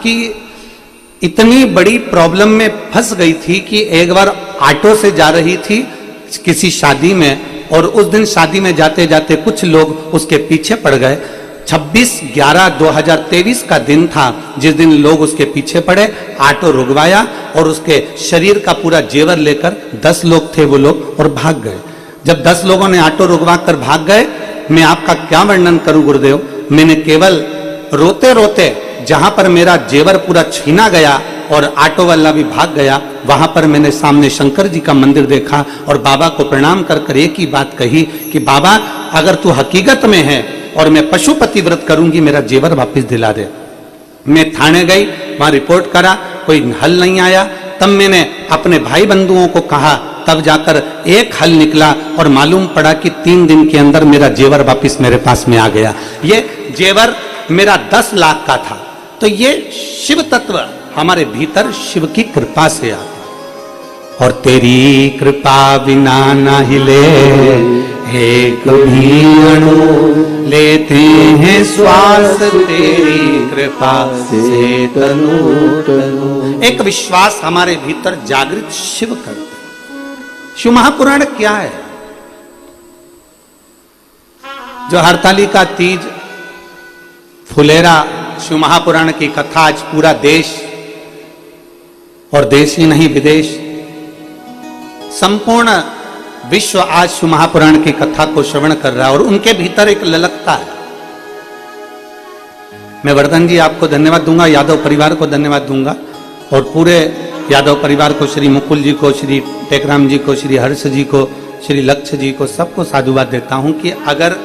कि इतनी बड़ी प्रॉब्लम में फंस गई थी कि एक बार ऑटो से जा रही थी किसी शादी में, और उस दिन शादी में जाते जाते कुछ लोग उसके पीछे पड़ गए। 26/11/2023 का दिन था जिस दिन लोग उसके पीछे पड़े, ऑटो रुकवाया और उसके शरीर का पूरा जेवर लेकर 10 लोग थे वो लोग और भाग गए। जब 10 लोगों ने ऑटो रुकवा कर भाग गए, मैं आपका क्या वर्णन करूं गुरुदेव, मैंने केवल रोते रोते जहां पर मेरा जेवर पूरा छीना गया और ऑटो वाला भी भाग गया, वहां पर मैंने सामने शंकर जी का मंदिर देखा और बाबा को प्रणाम कर कर एक ही बात कही कि बाबा अगर तू हकीकत में है और मैं पशुपति व्रत करूंगी, मेरा जेवर वापस दिला दे। मैं थाने गई, वहां रिपोर्ट करा, कोई हल नहीं आया। तब मैंने अपने भाई बंधुओं को कहा, तब जाकर एक हल निकला और मालूम पड़ा कि 3 दिन के अंदर मेरा जेवर वापस मेरे पास में आ गया। ये जेवर मेरा 10 लाख का था। तो ये शिव तत्व हमारे भीतर शिव की कृपा से आता, और तेरी कृपा बिना ना हिले एक भी अणु, लेते हैं श्वास तेरी कृपा से तनु तनु। एक विश्वास हमारे भीतर जागृत शिव करते। शिव महापुराण क्या है? जो हरतालिका तीज, फुलेरा, शिव महापुराण की कथा आज पूरा देश, और देश ही नहीं विदेश, संपूर्ण विश्व आज शिव महापुराण की कथा को श्रवण कर रहा है और उनके भीतर एक ललकता है। मैं वर्धन जी आपको धन्यवाद दूंगा, यादव परिवार को धन्यवाद दूंगा, और पूरे यादव परिवार को, श्री मुकुल जी को, श्री टेकराम जी को, श्री हर्ष जी को, श्री लक्ष्य जी को, सबको साधुवाद देता हूं कि अगर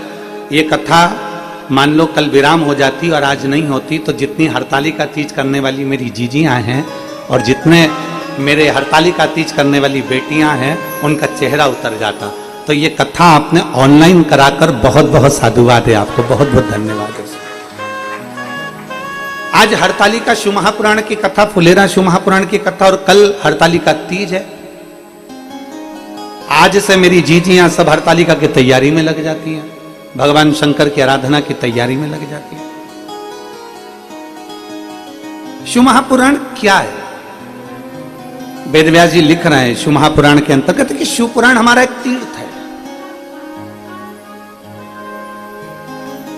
ये कथा मान लो कल विराम हो जाती और आज नहीं होती, तो जितनी हरतालिका तीज करने वाली मेरी जीजियां हैं और जितने मेरे हरतालिका तीज करने वाली बेटियां हैं, उनका चेहरा उतर जाता। तो ये कथा आपने ऑनलाइन कराकर बहुत बहुत साधुवाद है, आपको बहुत बहुत धन्यवाद है। आज हरतालिका शिव महापुराण की कथा, फुलेरा शिव महापुराण की कथा, और कल हरतालिका तीज है। आज से मेरी जीजियां सब हरतालिका की तैयारी में लग जाती हैं, भगवान शंकर की आराधना की तैयारी में लग जाती है। शिव महापुराण क्या है? वेदव्यास जी लिख रहे हैं शिव महापुराण के अंतर्गत कि शिव पुराण हमारा एक तीर्थ है,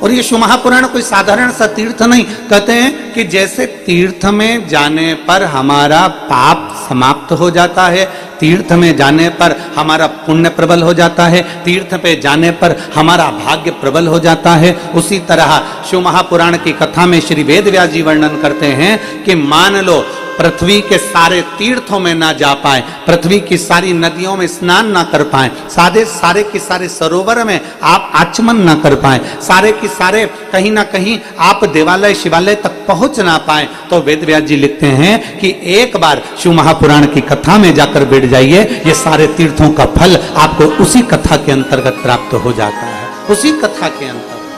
और ये शिव महापुराण कोई साधारण सा तीर्थ नहीं। कहते हैं कि जैसे तीर्थ में जाने पर हमारा पाप समाप्त हो जाता है, तीर्थ में जाने पर हमारा पुण्य प्रबल हो जाता है, तीर्थ पे जाने पर हमारा भाग्य प्रबल हो जाता है, उसी तरह शिव महापुराण की कथा में श्री वेदव्यास जी वर्णन करते हैं कि मान लो पृथ्वी के सारे तीर्थों में ना जा पाए, पृथ्वी की सारी नदियों में स्नान ना कर पाए, सारे के सारे सरोवर में आप आचमन ना कर पाए, सारे के सारे कहीं ना कहीं आप देवालय शिवालय तक पहुंच ना पाए, तो वेदव्यास जी लिखते हैं कि एक बार शिव महापुराण की कथा में जाकर बैठ जाइए, ये सारे तीर्थों का फल आपको उसी कथा के अंतर्गत प्राप्त हो जाता है। उसी कथा के अंतर्गत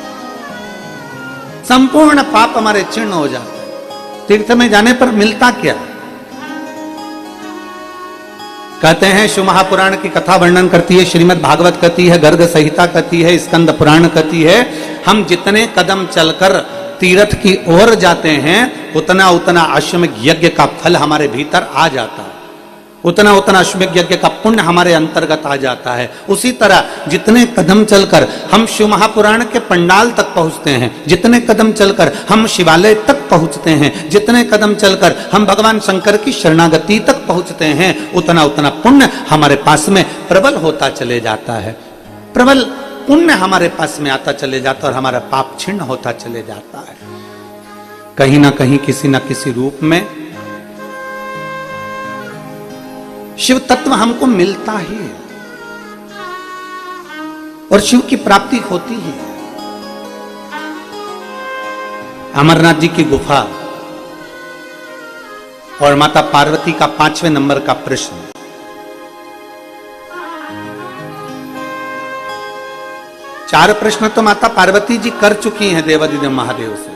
संपूर्ण पाप हमारे क्षीण हो जाते हैं। तीर्थ में जाने पर मिलता क्या? कहते हैं शिव महापुराण की कथा वर्णन करती है, श्रीमद् भागवत कहती है, गर्ग संहिता कहती है, स्कंद पुराण कहती है, हम जितने कदम चलकर तीर्थ की ओर जाते हैं उतना उतना अश्वमेध यज्ञ का फल हमारे भीतर आ जाता है, उतना उतना अश्वमेध यज्ञ का पुण्य हमारे अंतर्गत आ जाता है। उसी तरह जितने कदम चलकर हम शिव महापुराण के पंडाल तक पहुंचते हैं, जितने कदम चलकर हम शिवालय तक पहुंचते हैं, जितने कदम चलकर हम भगवान शंकर की शरणागति तक पहुंचते हैं, उतना उतना पुण्य हमारे पास में प्रबल होता चले जाता है, प्रबल पुण्य हमारे पास में आता चले जाता और हमारा पाप छिन्न होता चले जाता है। कहीं ना कहीं किसी न किसी रूप में शिव तत्व हमको मिलता ही है और शिव की प्राप्ति होती ही है। अमरनाथ जी की गुफा और माता पार्वती का 5वें नंबर का प्रश्न। चार प्रश्न तो माता पार्वती जी कर चुकी हैं देवादिदेव महादेव से,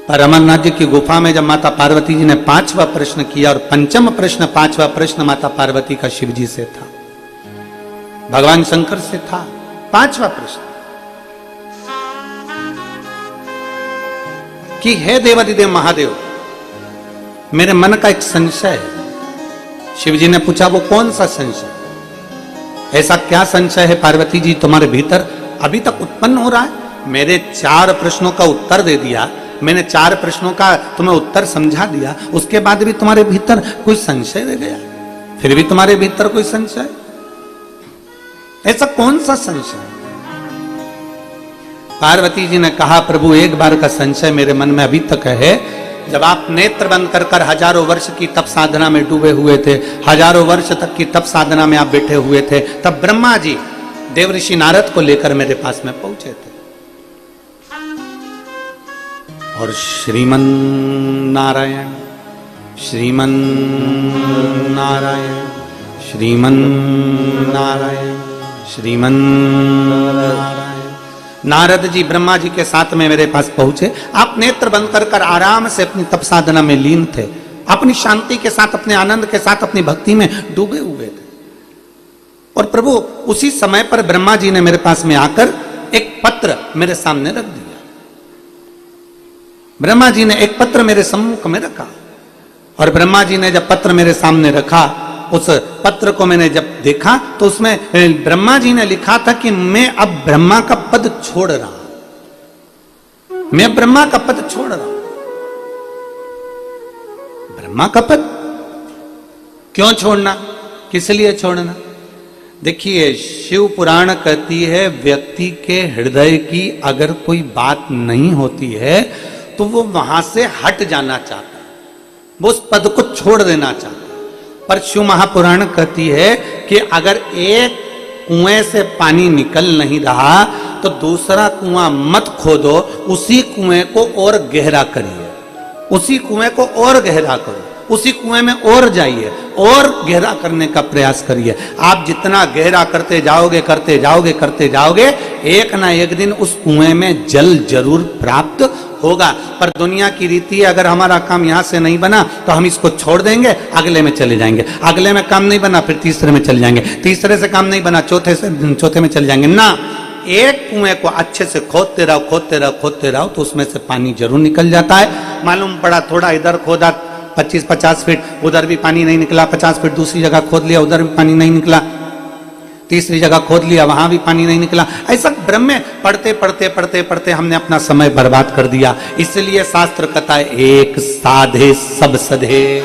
पर अमरनाथ जी की गुफा में जब माता पार्वती जी ने 5वां प्रश्न किया और पंचम प्रश्न 5वां प्रश्न माता पार्वती का शिव जी से था, भगवान शंकर से था। 5वां प्रश्न कि हे देवादिदेव महादेव, मेरे मन का एक संशय है। शिव जी ने पूछा, वो कौन सा संशय? ऐसा क्या संशय है पार्वती जी तुम्हारे भीतर अभी तक उत्पन्न हो रहा है? मेरे 4 प्रश्नों का उत्तर दे दिया, मैंने 4 प्रश्नों का तुम्हें उत्तर समझा दिया, उसके बाद भी तुम्हारे भीतर कोई संशय रह गया? फिर भी तुम्हारे भीतर कोई संशय? ऐसा कौन सा संशय? पार्वती जी ने कहा, प्रभु एक बार का संशय मेरे मन में अभी तक है। जब आप नेत्र बंद कर कर हजारों वर्ष की तप साधना में डूबे हुए थे, हजारों वर्ष तक की तप साधना में आप बैठे हुए थे, तब ब्रह्मा जी देवऋषि नारद को लेकर मेरे पास में पहुंचे थे और श्रीमन नारायण श्रीमन नारायण श्रीमन नारायण श्रीमन नारायण, नारद जी ब्रह्मा जी के साथ में मेरे पास पहुंचे। आप नेत्र बंद कर कर आराम से अपनी तप साधना में लीन थे, अपनी शांति के साथ, अपने आनंद के साथ, अपनी भक्ति में डूबे हुए थे। और प्रभु उसी समय पर ब्रह्मा जी ने मेरे पास में आकर एक पत्र मेरे सामने रख दिया। ब्रह्मा जी ने एक पत्र मेरे सम्मुख में रखा और ब्रह्मा जी ने जब पत्र मेरे सामने रखा, उस पत्र को मैंने जब देखा तो उसमें ब्रह्मा जी ने लिखा था कि मैं अब ब्रह्मा का पद छोड़ रहा हूं, मैं ब्रह्मा का पद छोड़ रहा हूं। ब्रह्मा का पद क्यों छोड़ना, किस लिए छोड़ना? देखिए, शिव पुराण कहती है व्यक्ति के हृदय की अगर कोई बात नहीं होती है तो वो वहां से हट जाना चाहता है, वो उस पद को छोड़ देना चाहता है। पर शिव महापुराण कहती है कि अगर एक कुएं से पानी निकल नहीं रहा तो दूसरा कुआं मत खोदो, उसी कुएं को और गहरा करिए, उसी कुएं को और गहरा करो, उसी कुएं में और जाइए और गहरा करने का प्रयास करिए। आप जितना गहरा करते जाओगे करते जाओगे करते जाओगे, एक ना एक दिन उस कुएं में जल जरूर प्राप्त होगा। पर दुनिया की रीति है, अगर हमारा काम यहां से नहीं बना तो हम इसको छोड़ देंगे, अगले में चले जाएंगे, अगले में काम नहीं बना फिर तीसरे में चले जाएंगे, तीसरे से काम नहीं बना चौथे में चले जाएंगे। ना, एक कुएं को अच्छे से खोदते रहो खोदते रहो खोदते रहो तो उसमें से पानी जरूर निकल जाता है। मालूम पड़ा थोड़ा इधर खोदा 25-50 फीट, उधर भी पानी नहीं निकला, 50 फीट दूसरी जगह खोद लिया, उधर भी पानी नहीं निकला, तीसरी जगह खोद लिया, वहां भी पानी नहीं निकला। ऐसा ब्रह्म में पढ़ते पढ़ते पढ़ते पढ़ते हमने अपना समय बर्बाद कर दिया। इसलिए शास्त्र कहता है एक साधे सब सधे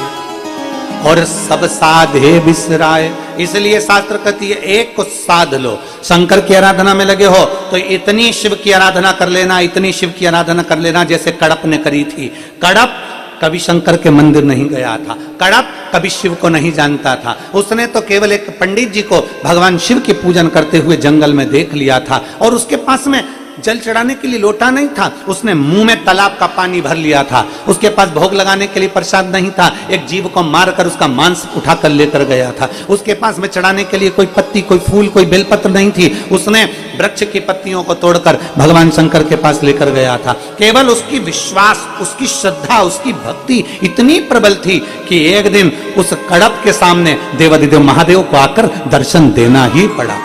और सब साधे बिसराए। इसलिए शास्त्र कहती है एक को साध लो। शंकर की आराधना में लगे हो तो इतनी शिव की आराधना कर लेना, इतनी शिव की आराधना कर लेना जैसे कड़प ने करी थी। कड़प कभी शंकर के मंदिर नहीं गया था, कड़प कभी शिव को नहीं जानता था, उसने तो केवल एक पंडित जी को भगवान शिव की पूजन करते हुए जंगल में देख लिया था और उसके पास में जल चढ़ाने के लिए लोटा नहीं था, उसने मुंह में तालाब का पानी भर लिया था। उसके पास भोग लगाने के लिए प्रसाद नहीं था, एक जीव को मारकर उसका मांस उठाकर लेकर गया था। उसके पास में चढ़ाने के लिए कोई पत्ती, कोई फूल, कोई बेलपत्र नहीं थी, उसने वृक्ष की पत्तियों को तोड़कर भगवान शंकर के पास लेकर गया था। केवल उसकी विश्वास, उसकी श्रद्धा, उसकी भक्ति इतनी प्रबल थी कि एक दिन उस कड़प के सामने देवाधिदेव महादेव को आकर दर्शन देना ही पड़ा।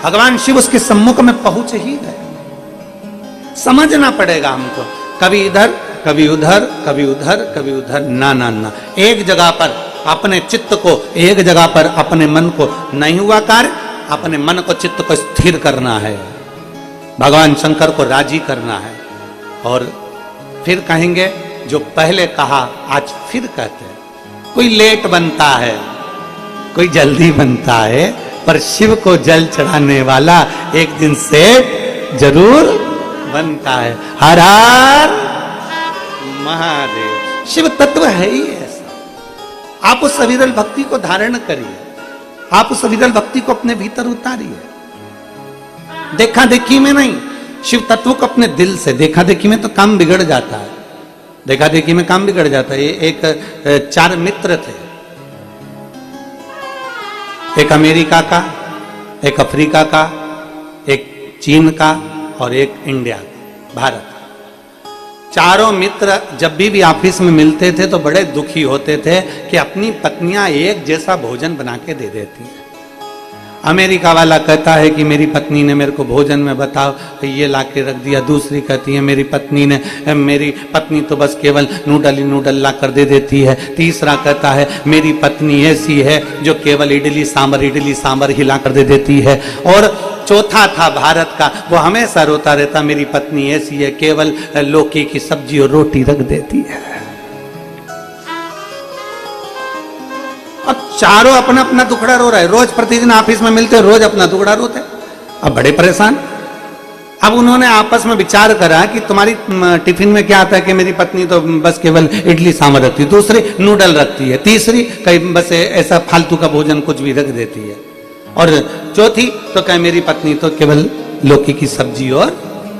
भगवान शिव उसके सम्मुख में पहुंच ही गए। समझना पड़ेगा हमको, कभी इधर कभी उधर कभी उधर कभी उधर, ना ना ना, एक जगह पर अपने चित्त को, एक जगह पर अपने मन को नहीं हुआ कार्य, अपने मन को, चित्त को स्थिर करना है, भगवान शंकर को राजी करना है। और फिर कहेंगे जो पहले कहा आज फिर कहते हैं। कोई लेट बनता है, कोई जल्दी बनता है, पर शिव को जल चढ़ाने वाला एक दिन से जरूर बनता है। हर हर महादेव। शिव तत्व है ही ऐसा। आप उस अविरल भक्ति को धारण करिए, आप उस अविरल भक्ति को अपने भीतर उतारिए। देखा देखी में नहीं, शिव तत्व को अपने दिल से। देखा देखी में तो काम बिगड़ जाता है, देखा देखी में काम बिगड़ जाता है। एक 4 मित्र थे, एक अमेरिका का, एक अफ्रीका का, एक चीन का और एक इंडिया, भारत। चारों मित्र जब भी ऑफिस में मिलते थे तो बड़े दुखी होते थे कि अपनी पत्नियां एक जैसा भोजन बना के दे देती हैं। अमेरिका वाला कहता है कि मेरी पत्नी ने मेरे को भोजन में बताओ ये ला के रख दिया। दूसरी कहती है मेरी पत्नी तो बस केवल नूडल ही नूडल ला कर दे देती है। तीसरा कहता है मेरी पत्नी ऐसी है जो केवल इडली सांभर ही ला कर दे देती है। और चौथा था भारत का, वो हमेशा रोता रहता मेरी पत्नी ऐसी है केवल लौकी की सब्जी और रोटी रख देती है। अब चारों अपना अपना दुखड़ा रो रहा है, रोज प्रतिदिन ऑफिस में मिलते रोज अपना दुखड़ा रोते। अब बड़े परेशान। अब उन्होंने आपस में विचार करा कि तुम्हारी टिफिन में क्या आता है कि मेरी पत्नी तो बस केवल इडली सांभर रखती है, दूसरी नूडल रखती है, तीसरी कहीं बस ऐसा फालतू का भोजन कुछ भी रख देती है, और चौथी तो कहे मेरी पत्नी तो केवल लौकी की सब्जी और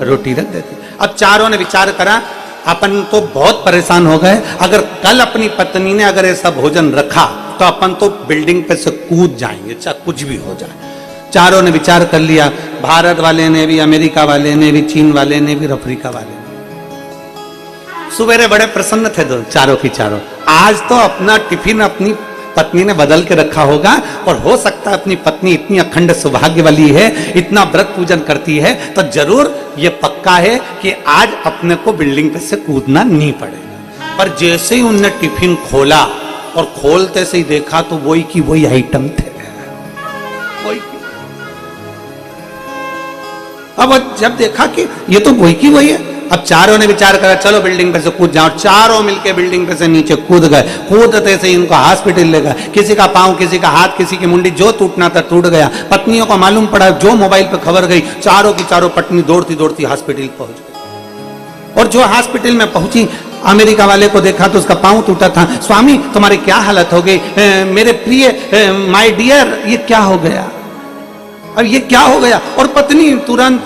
रोटी रख देती है। अब चारों ने विचार करा अपन तो बहुत परेशान हो गए, अगर कल अपनी पत्नी ने अगर ऐसा भोजन रखा तो अपन तो बिल्डिंग पे से कूद जाएंगे, चाहे कुछ भी हो जाए। चारों ने विचार कर लिया, भारत वाले ने भी, अमेरिका वाले ने भी, चीन वाले ने भी, अफ्रीका वाले ने। सुबेरे बड़े प्रसन्न थे चारों की चारों। आज तो अपना टिफिन अपनी पत्नी ने बदल के रखा होगा, और हो सकता है अपनी पत्नी इतनी अखंड सौभाग्य वाली है, इतना व्रत पूजन करती है, तो जरूर ये पक्का है कि आज अपने को बिल्डिंग पे से कूदना नहीं पड़ेगा। पर जैसे ही उनने टिफिन खोला और खोलते से ही देखा तो वही की वही आइटम थे, वही की। अब जब देखा कि ये तो वही की वही है, अब चारों ने विचार करा चलो बिल्डिंग पे से कूद जाओ। चारों मिलके बिल्डिंग पे से नीचे कूद गए। कूदते से इनको हॉस्पिटल ले गए, किसी का पांव, किसी का हाथ, किसी की मुंडी, जो टूटना था टूट गया। पत्नियों को मालूम पड़ा, जो मोबाइल पे खबर गई, चारों की चारों पत्नी दौड़ती दौड़ती हॉस्पिटल पहुंच गई। और जो हॉस्पिटल में पहुंची, अमेरिका वाले को देखा तो उसका पांव टूटा था। स्वामी तुम्हारी क्या हालत हो गई? मेरे प्रिय, माय डियर, ये क्या हो गया? अब ये क्या हो गया? और पत्नी तुरंत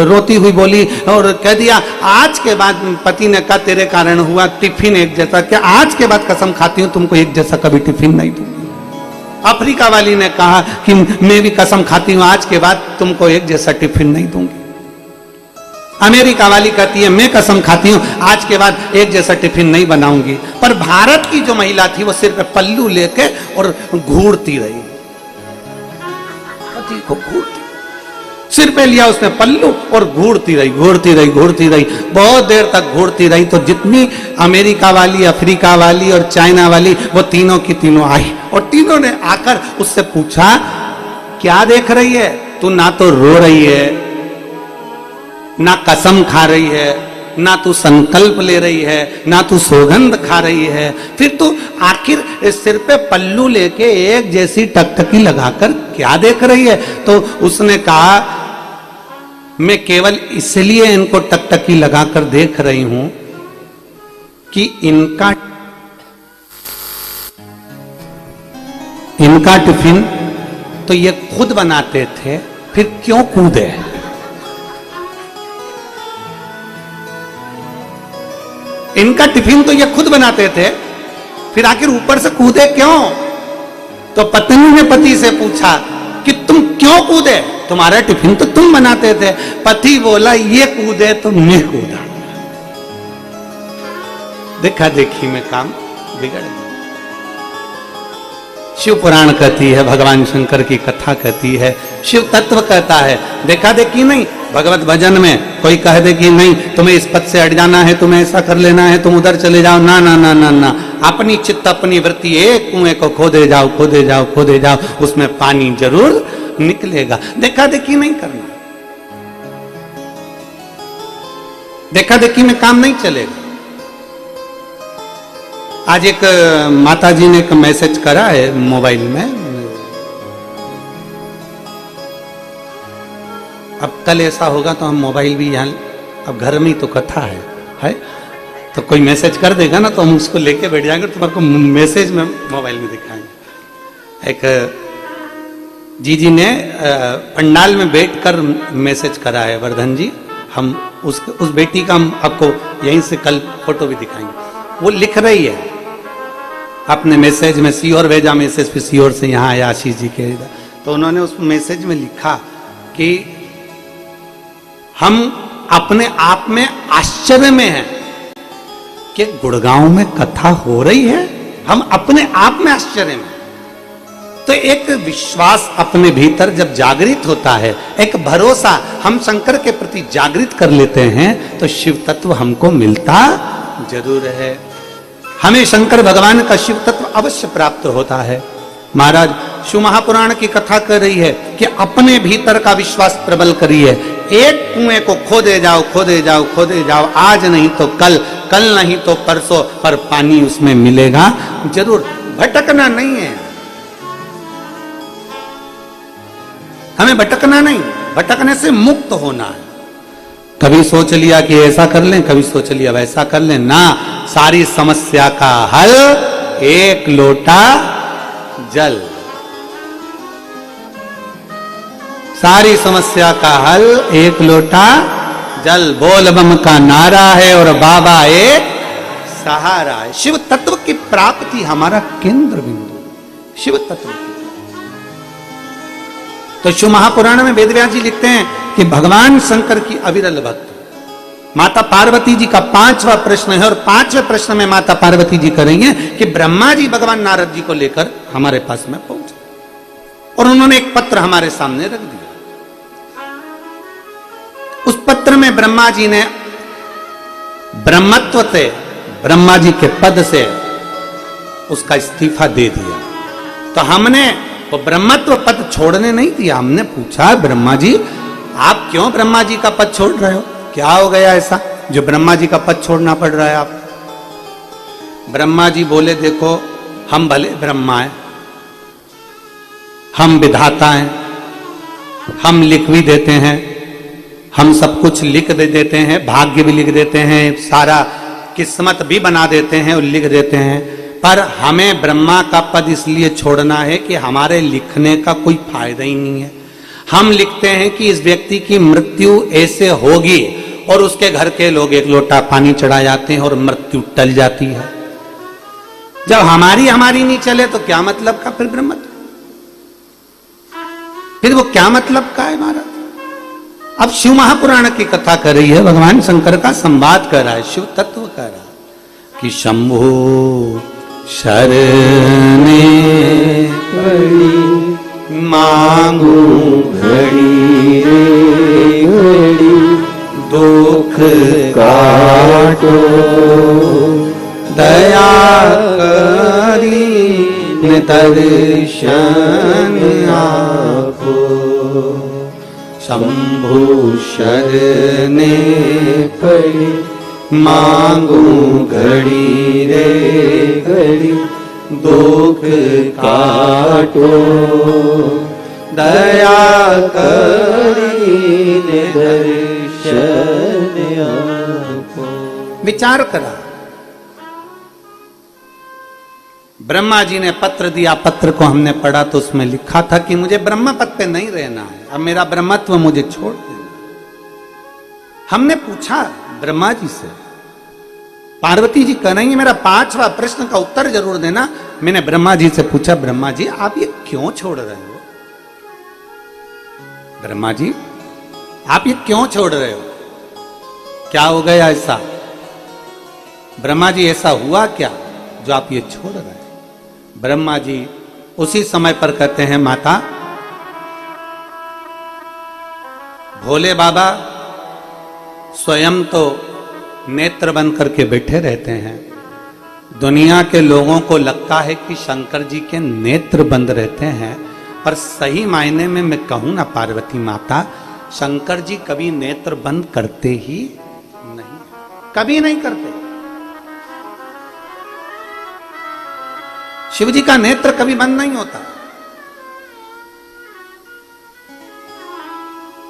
रोती हुई बोली और कह दिया आज के बाद, पति ने कहा तेरे कारण हुआ, टिफिन एक जैसा, क्या आज के बाद कसम खाती हूं तुमको एक जैसा कभी टिफिन नहीं दूंगी। अफ्रीका वाली ने कहा कि मैं भी कसम खाती हूं आज के बाद तुमको एक जैसा टिफिन नहीं दूंगी। अमेरिका वाली कहती है मैं कसम खाती हूं आज के बाद एक जैसा टिफिन नहीं बनाऊंगी। पर भारत की जो महिला थी वो सिर पे पल्लू लेके और घूरती रही, पति को घूरती, सिर पे लिया उसने पल्लू और घूरती रही, घूरती रही, घूरती रही, बहुत देर तक घूरती रही। तो जितनी अमेरिका वाली, अफ्रीका वाली और चाइना वाली, वो तीनों की तीनों आई और तीनों ने आकर उससे पूछा क्या देख रही है तू? ना तो रो रही है, ना कसम खा रही है, ना तू संकल्प ले रही है, ना तू सौगंध खा रही है, फिर तू आखिर सिर पे पल्लू लेके एक जैसी टकटकी लगाकर क्या देख रही है? तो उसने कहा मैं केवल इसलिए इनको टकटकी लगाकर देख रही हूं कि इनका टिफिन तो ये खुद बनाते थे, फिर क्यों कूदे? इनका टिफिन तो ये खुद बनाते थे, फिर आखिर ऊपर से कूदे क्यों? तो पत्नी ने पति से पूछा कि तुम क्यों कूदे? तुम्हारा टिफिन तो तुम बनाते थे। पति बोला ये कूदे तो मैं कूदा। देखा देखी में काम बिगड़ गया। शिव पुराण कहती है, भगवान शंकर की कथा कहती है, शिव तत्व कहता है। देखा देखी नहीं। भगवत भजन में कोई कह दे कि नहीं तुम्हें इस पद से हट जाना है, तुम्हें ऐसा कर लेना है, तुम उधर चले जाओ, ना ना ना ना ना, अपनी चित्त अपनी वृत्ति एक कुएं को खोदे जाओ, खोदे जाओ, खोदे जाओ, उसमें पानी जरूर निकलेगा। देखा देखी नहीं करना, देखा देखी में काम नहीं चलेगा। आज एक माता जी ने एक मैसेज करा है मोबाइल में, अब कल ऐसा होगा तो हम मोबाइल भी यहाँ, अब घर में ही तो कथा है तो कोई मैसेज कर देगा ना तो हम उसको लेके बैठ जाएंगे, तुम्हारे को मैसेज में मोबाइल में दिखाएंगे। एक जी ने पंडाल में बैठकर मैसेज करा है, वर्धन जी, हम उस बेटी का हम आपको यहीं से कल फोटो भी दिखाएंगे। वो लिख रही है अपने मैसेज में, सीओर भेजा मैसेज, फिर सीओर से यहाँ आया आशीष जी के, तो उन्होंने उस मैसेज में लिखा कि हम अपने आप में आश्चर्य में हैं कि गुड़गांव में कथा हो रही है, हम अपने आप में आश्चर्य में। तो एक विश्वास अपने भीतर जब जागृत होता है, एक भरोसा हम शंकर के प्रति जागृत कर लेते हैं, तो शिव तत्व हमको मिलता जरूर है। हमें शंकर भगवान का शिव तत्व अवश्य प्राप्त होता है। महाराज शिव महापुराण की कथा कर रही है कि अपने भीतर का विश्वास प्रबल करिए। एक कुएं को खोदे जाओ, खोदे जाओ, खोदे जाओ, आज नहीं तो कल, कल नहीं तो परसों, पर पानी उसमें मिलेगा जरूर। भटकना नहीं है, हमें भटकना नहीं, भटकने से मुक्त होना है। कभी सोच लिया कि ऐसा कर लें, कभी सोच लिया वैसा कर लें, ना, सारी समस्या का हल एक लोटा जल। सारी समस्या का हल एक लोटा जल। बोल बम का नारा है और बाबा एक सहारा है। शिव तत्व की प्राप्ति हमारा केंद्र बिंदु, शिव तत्व की। तो शिव महापुराण में वेदव्यास जी लिखते हैं कि भगवान शंकर की अविरल भक्त। माता पार्वती जी का 5वां प्रश्न है, और 5वें प्रश्न में माता पार्वती जी करेंगे कि ब्रह्मा जी भगवान नारद जी को लेकर हमारे पास में पहुंचे, और उन्होंने एक पत्र हमारे सामने रख दिया। उस पत्र में ब्रह्मा जी ने ब्रह्मत्व से, ब्रह्मा जी के पद से उसका इस्तीफा दे दिया। तो हमने वो ब्रह्मत्व पद छोड़ने नहीं दिया। हमने पूछा, ब्रह्मा जी आप क्यों ब्रह्मा जी का पद छोड़ रहे हो, क्या हो गया ऐसा जो ब्रह्मा जी का पद छोड़ना पड़ रहा है आप? ब्रह्मा जी बोले, देखो हम भले ब्रह्मा हैं, हम विधाता हैं, हम लिख भी देते हैं, हम सब कुछ लिख देते हैं, भाग्य भी लिख देते हैं, सारा किस्मत भी बना देते हैं और लिख देते हैं, पर हमें ब्रह्मा का पद इसलिए छोड़ना है कि हमारे लिखने का कोई फायदा ही नहीं है। हम लिखते हैं कि इस व्यक्ति की मृत्यु ऐसे होगी, और उसके घर के लोग एक लोटा पानी चढ़ा जाते हैं और मृत्यु टल जाती है। जब हमारी नहीं चले तो क्या मतलब का फिर ब्रह्मत्व, फिर वो क्या मतलब का है महाराज? अब शिव महापुराण की कथा कर रही है, भगवान शंकर का संवाद कर रहा है, शिव तत्व कर रहा है कि शंभु शरणे पड़ी मांगू घड़ी रे घड़ी, दुख काटो दया करी दर्शन आपो। शंभु शरणे पड़ी मांगू घड़ी रे घड़ी, दुख काटो दया करी दर्शन आपो। विचार करा, ब्रह्मा जी ने पत्र दिया, पत्र को हमने पढ़ा तो उसमें लिखा था कि मुझे ब्रह्म पद पे नहीं रहना है, अब मेरा ब्रह्मत्व मुझे छोड़ देना। हमने पूछा ब्रह्मा जी से, पार्वती जी कहेंगे मेरा 5वां प्रश्न का उत्तर जरूर देना। मैंने ब्रह्मा जी से पूछा, ब्रह्मा जी आप ये क्यों छोड़ रहे हो? ब्रह्मा जी आप ये क्यों छोड़ रहे हो, क्या हो गया ऐसा? ब्रह्मा जी ऐसा हुआ क्या जो आप ये छोड़ रहे हैं? ब्रह्मा जी उसी समय पर कहते हैं, माता भोले बाबा स्वयं तो नेत्र बंद करके बैठे रहते हैं। दुनिया के लोगों को लगता है कि शंकर जी के नेत्र बंद रहते हैं, पर सही मायने में मैं कहूं ना पार्वती माता, शंकर जी कभी नेत्र बंद करते ही नहीं, कभी नहीं करते। शिव जी का नेत्र कभी बंद नहीं होता।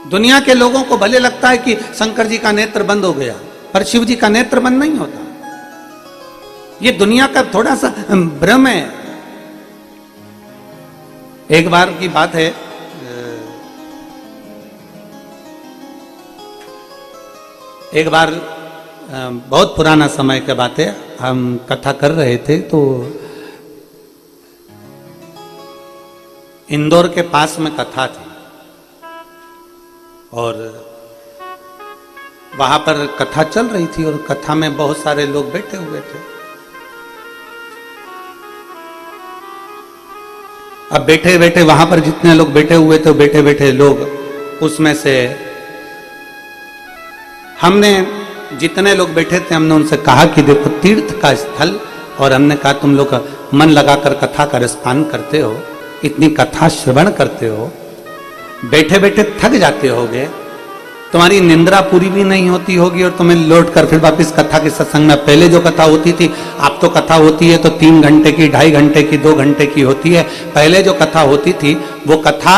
दुनिया के लोगों को भले लगता है कि शंकर जी का नेत्र बंद हो गया, पर शिव जी का नेत्र बंद नहीं होता। ये दुनिया का थोड़ा सा भ्रम है। एक बार की बात है, एक बार बहुत पुराना समय की बात है, हम कथा कर रहे थे तो इंदौर के पास में कथा थी, और वहां पर कथा चल रही थी, और कथा में बहुत सारे लोग बैठे हुए थे। अब बैठे बैठे वहां पर जितने लोग बैठे हुए थे, बैठे बैठे लोग उसमें से हमने जितने लोग बैठे थे हमने उनसे कहा कि देखो तीर्थ का स्थल, और हमने कहा तुम लोग मन लगाकर कथा का रसपान करते हो, इतनी कथा श्रवण करते हो, बैठे बैठे थक जाते होगे, तुम्हारी निंद्रा पूरी भी नहीं होती होगी और तुम्हें लौट कर फिर वापस कथा के सत्संग में, पहले जो कथा होती थी, अब तो कथा होती है तो 3 घंटे की, 2.5 घंटे की, 2 घंटे की होती है। पहले जो कथा होती थी वो कथा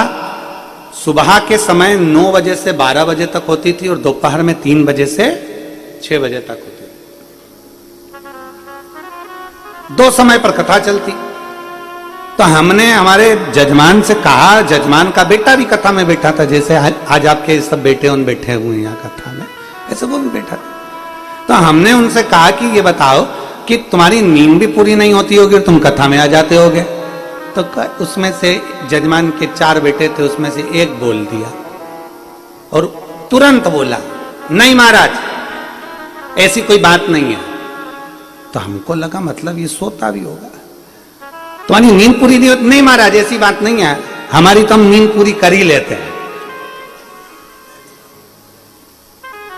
सुबह के समय 9 बजे से 12 बजे तक होती थी और दोपहर में 3 बजे से 6 बजे तक होती थी। 2 समय पर कथा चलती। तो हमने हमारे जजमान से कहा, जजमान का बेटा भी कथा में बैठा था, जैसे आज आपके सब बेटे उन बैठे हुए हैं यहाँ कथा में, ऐसे वो भी बैठा था। तो हमने उनसे कहा कि ये बताओ कि तुम्हारी नींद भी पूरी नहीं होती होगी और तुम कथा में आ जाते होगे। तो उसमें से जजमान के 4 बेटे थे, उसमें से एक बोल दिया और तुरंत बोला, नहीं महाराज ऐसी कोई बात नहीं है। तो हमको लगा मतलब ये सोता भी होगा, तुम्हारी नींद पूरी नहीं होती। नहीं महाराज ऐसी बात नहीं है, हमारी तो हम नींद पूरी कर ही लेते हैं।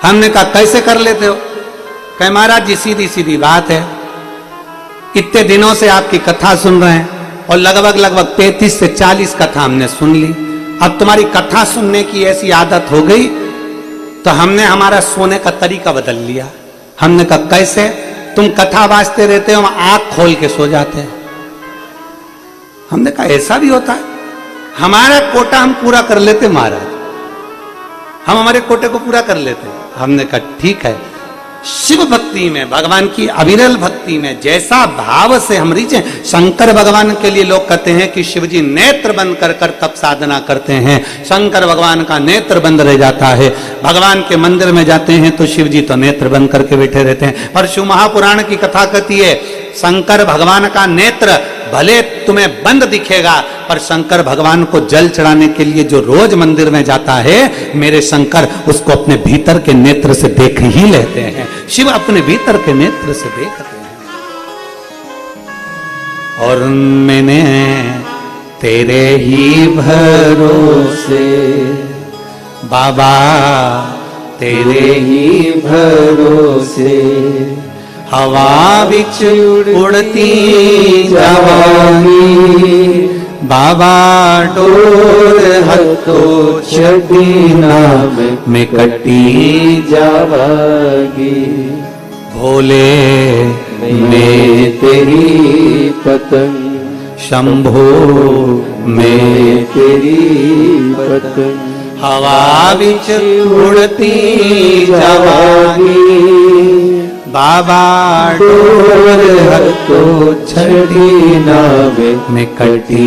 हमने कहा कैसे कर लेते हो? कहे महाराज जी सीधी सीधी बात है, इतने दिनों से आपकी कथा सुन रहे हैं और लगभग 35 से 40 कथा हमने सुन ली। अब तुम्हारी कथा सुनने की ऐसी आदत हो गई तो हमने हमारा सोने का तरीका बदल लिया। हमने कहा कैसे? तुम कथा वाचते रहते हो, हम आंख खोल के सो जाते हैं। हमने कहा ऐसा भी होता है? हमारा कोटा हम पूरा कर लेते महाराज, हम हमारे कोटे को पूरा कर लेते। हमने कहा ठीक है, शिव भक्ति में, भगवान की अविरल भक्ति में जैसा भाव से हम रीचे। शंकर भगवान के लिए लोग कहते हैं कि शिव जी नेत्र बंद कर कर तप साधना करते हैं, शंकर भगवान का नेत्र बंद रह जाता है। भगवान के मंदिर में जाते हैं तो शिव जी तो नेत्र बंद करके बैठे रहते हैं। पर शिव महापुराण की कथा कहती है शंकर भगवान का नेत्र भले तुम्हें बंद दिखेगा, पर शंकर भगवान को जल चढ़ाने के लिए जो रोज मंदिर में जाता है, मेरे शंकर उसको अपने भीतर के नेत्र से देख ही लेते हैं। शिव अपने भीतर के नेत्र से देखते हैं। और मैंने तेरे ही भरोसे बाबा, तेरे ही भरोसे हवा बिच उड़ती जावांगी, बाबा डोर हथो छड़ी नाम में कटी जावांगी। भोले मैं तेरी पतंग, शंभो मैं तेरी पतंग, हवा बिच उड़ती जावांगी, बाबा डोर हथो छड़ी नावे में कटी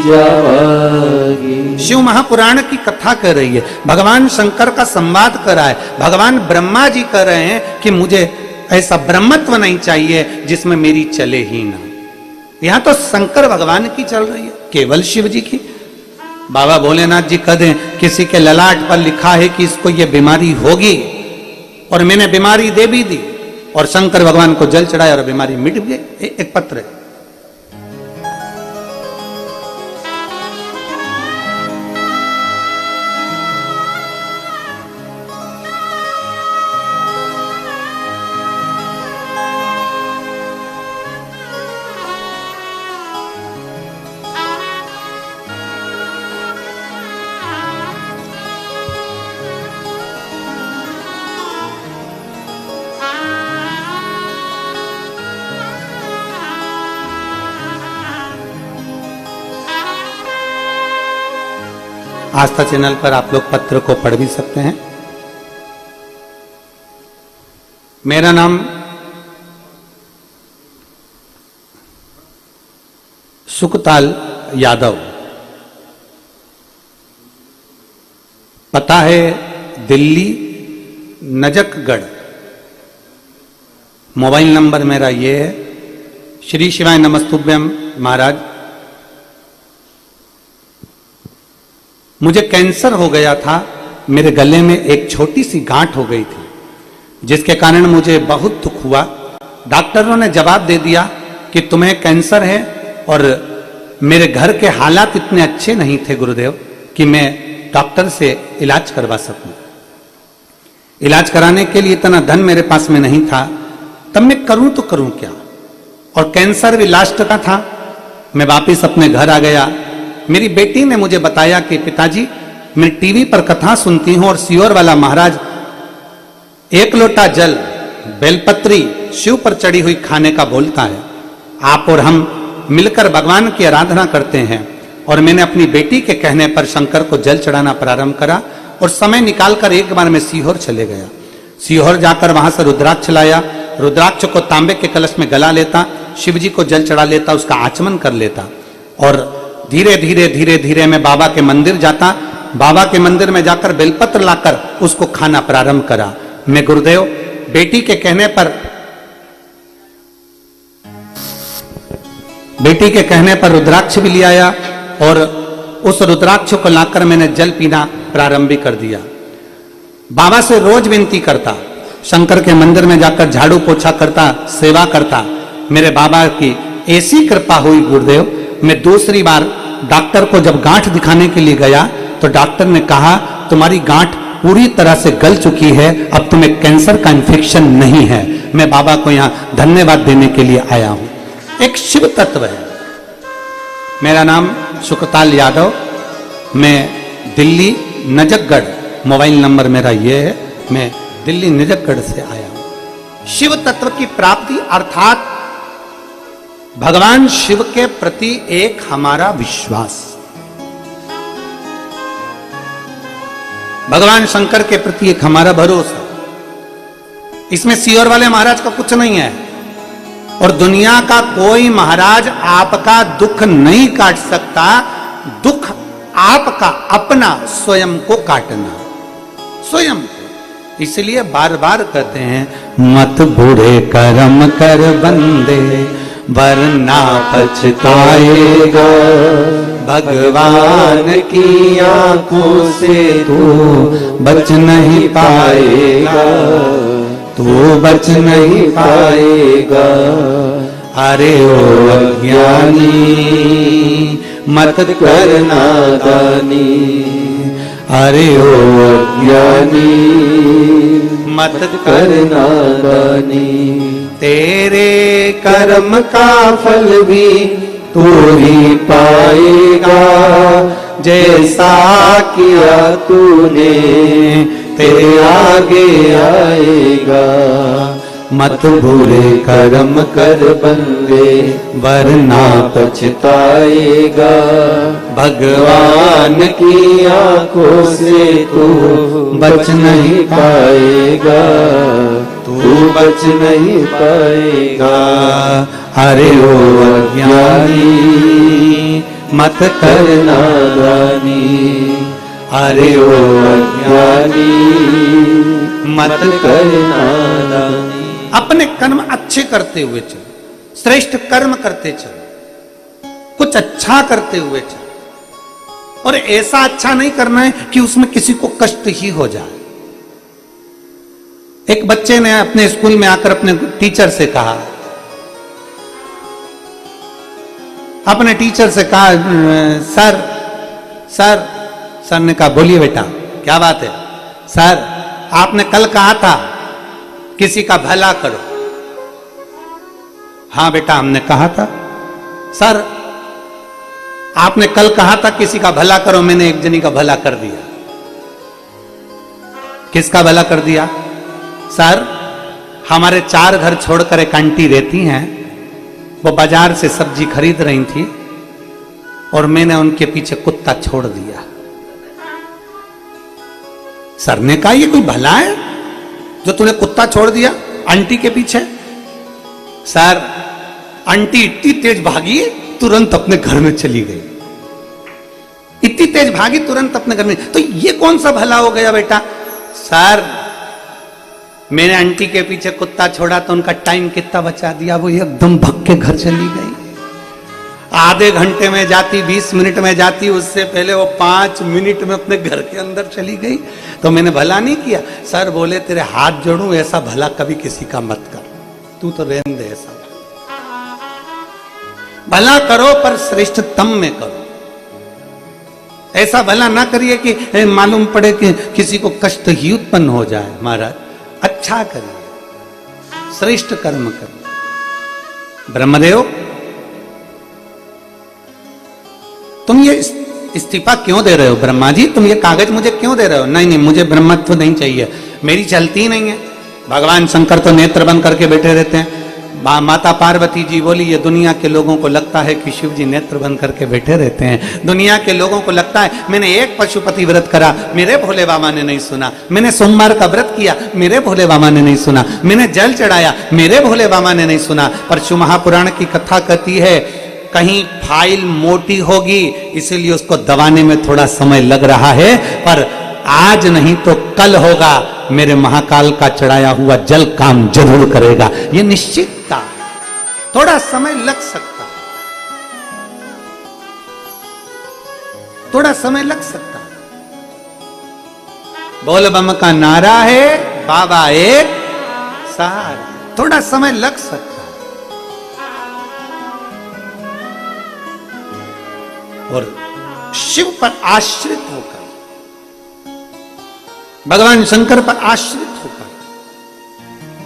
जावागी। शिव महापुराण की कथा कर रही है, भगवान शंकर का संवाद कर रहा है। भगवान ब्रह्मा जी कह रहे हैं कि मुझे ऐसा ब्रह्मत्व नहीं चाहिए जिसमें मेरी चले ही ना। यहां तो शंकर भगवान की चल रही है, केवल शिव जी की। बाबा भोलेनाथ जी कह दें किसी के ललाट पर लिखा है कि इसको ये बीमारी होगी और मैंने बीमारी दे भी दी, और शंकर भगवान को जल चढ़ाया और बीमारी मिट गई। एक पत्र है। आस्था चैनल पर आप लोग पत्र को पढ़ भी सकते हैं। मेरा नाम सुखताल यादव, पता है दिल्ली नजकगढ़, मोबाइल नंबर मेरा ये है। श्री शिवाय नमस्तुभ्यम महाराज, मुझे कैंसर हो गया था, मेरे गले में एक छोटी सी गांठ हो गई थी जिसके कारण मुझे बहुत दुख हुआ। डॉक्टरों ने जवाब दे दिया कि तुम्हें कैंसर है और मेरे घर के हालात इतने अच्छे नहीं थे गुरुदेव कि मैं डॉक्टर से इलाज करवा सकूं। इलाज कराने के लिए इतना धन मेरे पास में नहीं था। तब मैं करूं तो करूं क्या, और कैंसर भी लास्ट का था। मैं वापिस अपने घर आ गया। मेरी बेटी ने मुझे बताया कि पिताजी, मैं टीवी पर कथा सुनती हूं और सियोर वाला महाराज 1 लोटा जल बेलपत्री शिव पर चढ़ी हुई खाने का बोलता है। आप और हम मिलकर भगवान की आराधना करते हैं। और मैंने अपनी बेटी के कहने पर शंकर को जल चढ़ाना प्रारंभ करा और समय निकालकर एक बार मैं सीहोर चले गया। सीहोर जाकर वहां से रुद्राक्ष लाया। रुद्राक्ष को तांबे के कलश में गला लेता, शिव जी को जल चढ़ा लेता, उसका आचमन कर लेता और धीरे धीरे धीरे धीरे मैं बाबा के मंदिर जाता। बाबा के मंदिर में जाकर बेलपत्र लाकर उसको खाना प्रारंभ करा। मैं गुरुदेव बेटी के कहने पर रुद्राक्ष भी ले आया और उस रुद्राक्ष को लाकर मैंने जल पीना प्रारंभ भी कर दिया। बाबा से रोज विनती करता, शंकर के मंदिर में जाकर झाड़ू पोछा करता, सेवा करता। मेरे बाबा की ऐसी कृपा हुई गुरुदेव, मैं दूसरी बार डॉक्टर को जब गांठ दिखाने के लिए गया तो डॉक्टर ने कहा तुम्हारी गांठ पूरी तरह से गल चुकी है, अब तुम्हें कैंसर का इन्फेक्शन नहीं है। मैं बाबा को यहाँ धन्यवाद देने के लिए आया हूं। एक शिव तत्व है। मेरा नाम सुखताल यादव, मैं दिल्ली नजफगढ़, मोबाइल नंबर मेरा ये है, मैं दिल्ली नजफगढ़ से आया हूं। शिव तत्व की प्राप्ति अर्थात भगवान शिव के प्रति एक हमारा विश्वास, भगवान शंकर के प्रति एक हमारा भरोसा। इसमें सियोर वाले महाराज का कुछ नहीं है और दुनिया का कोई महाराज आपका दुख नहीं काट सकता। दुख आपका अपना स्वयं को काटना, स्वयं को। इसलिए बार बार कहते हैं मत बुरे कर्म कर बंदे वरना पछताएगा, भगवान की आंखों से तू बच नहीं पाएगा, तू बच नहीं पाएगा। अरे ओ अज्ञानी मत करना दानी, अरे ओ अज्ञानी मत करना दानी। तेरे कर्म का फल भी तू ही पाएगा, जैसा किया तूने तेरे आगे आएगा। मत बुरे कर्म कर बंदे वरना पछताएगा, भगवान की आंखों से तू बच नहीं पाएगा, तू बच नहीं पाएगा। अरे ओ अज्ञानी मत करना दानी, अरे ओ अज्ञानी मत करना दानी। अपने कर्म अच्छे करते हुए चलो, श्रेष्ठ कर्म करते चलो, कुछ अच्छा करते हुए चलो। और ऐसा अच्छा नहीं करना है कि उसमें किसी को कष्ट ही हो जाए। एक बच्चे ने अपने स्कूल में आकर अपने टीचर से कहा, अपने टीचर से कहा सर सर सर ने कहा बोलिए बेटा क्या बात है। सर आपने कल कहा था किसी का भला करो। हाँ बेटा हमने कहा था। सर आपने कल कहा था किसी का भला करो, मैंने एक जनी का भला कर दिया। किसका भला कर दिया? सर हमारे 4 घर छोड़कर एक आंटी रहती हैं, वो बाजार से सब्जी खरीद रही थी और मैंने उनके पीछे कुत्ता छोड़ दिया। सर ने कहा ये कोई भला है जो तूने कुत्ता छोड़ दिया आंटी के पीछे? सर आंटी इतनी तेज भागी तुरंत अपने घर में चली गई, इतनी तेज भागी तुरंत अपने घर में। तो ये कौन सा भला हो गया बेटा? सर मैंने आंटी के पीछे कुत्ता छोड़ा तो उनका टाइम कितना बचा दिया, वो एकदम भग के घर चली गई। आधे घंटे में जाती, 20 मिनट में जाती, उससे पहले वो 5 मिनट में अपने घर के अंदर चली गई। तो मैंने भला नहीं किया। सर बोले तेरे हाथ जोड़ूं, ऐसा भला कभी किसी का मत कर, तू तो रहने दे ऐसा। भला करो पर श्रेष्ठतम में करो। ऐसा भला ना करिए कि मालूम पड़े कि किसी को कष्ट ही उत्पन्न हो जाए। महाराज अच्छा करिए, श्रेष्ठ कर्म करिए। ब्रह्मदेव तुम ये इस्तीफा क्यों दे रहे हो? ब्रह्मा जी तुम ये कागज मुझे क्यों दे रहे हो? नहीं नहीं, मुझे ब्रह्मत्व नहीं चाहिए, मेरी चलती ही नहीं है। भगवान शंकर तो नेत्र बंद करके बैठे रहते हैं। माता पार्वती जी बोली ये दुनिया के लोगों को लगता है कि शिव जी नेत्र बंद करके बैठे रहते हैं। दुनिया के लोगों को लगता है मैंने एक पशुपति व्रत करा, मेरे भोले बाबा ने नहीं सुना। मैंने सोमवार का व्रत किया, मेरे भोले बाबा ने नहीं सुना। मैंने जल चढ़ाया, मेरे भोले बाबा ने नहीं सुना। पर शिव महापुराण की कथा कहती है कहीं फाइल मोटी होगी इसीलिए उसको दबाने में थोड़ा समय लग रहा है, पर आज नहीं तो कल होगा। मेरे महाकाल का चढ़ाया हुआ जल काम जरूर करेगा, ये निश्चितता। थोड़ा समय लग सकता, थोड़ा समय लग सकता। बोल बम का नारा है, बाबा एक सहारा, थोड़ा समय लग सकता। और शिव पर आश्रित होकर, भगवान शंकर पर आश्रित होकर,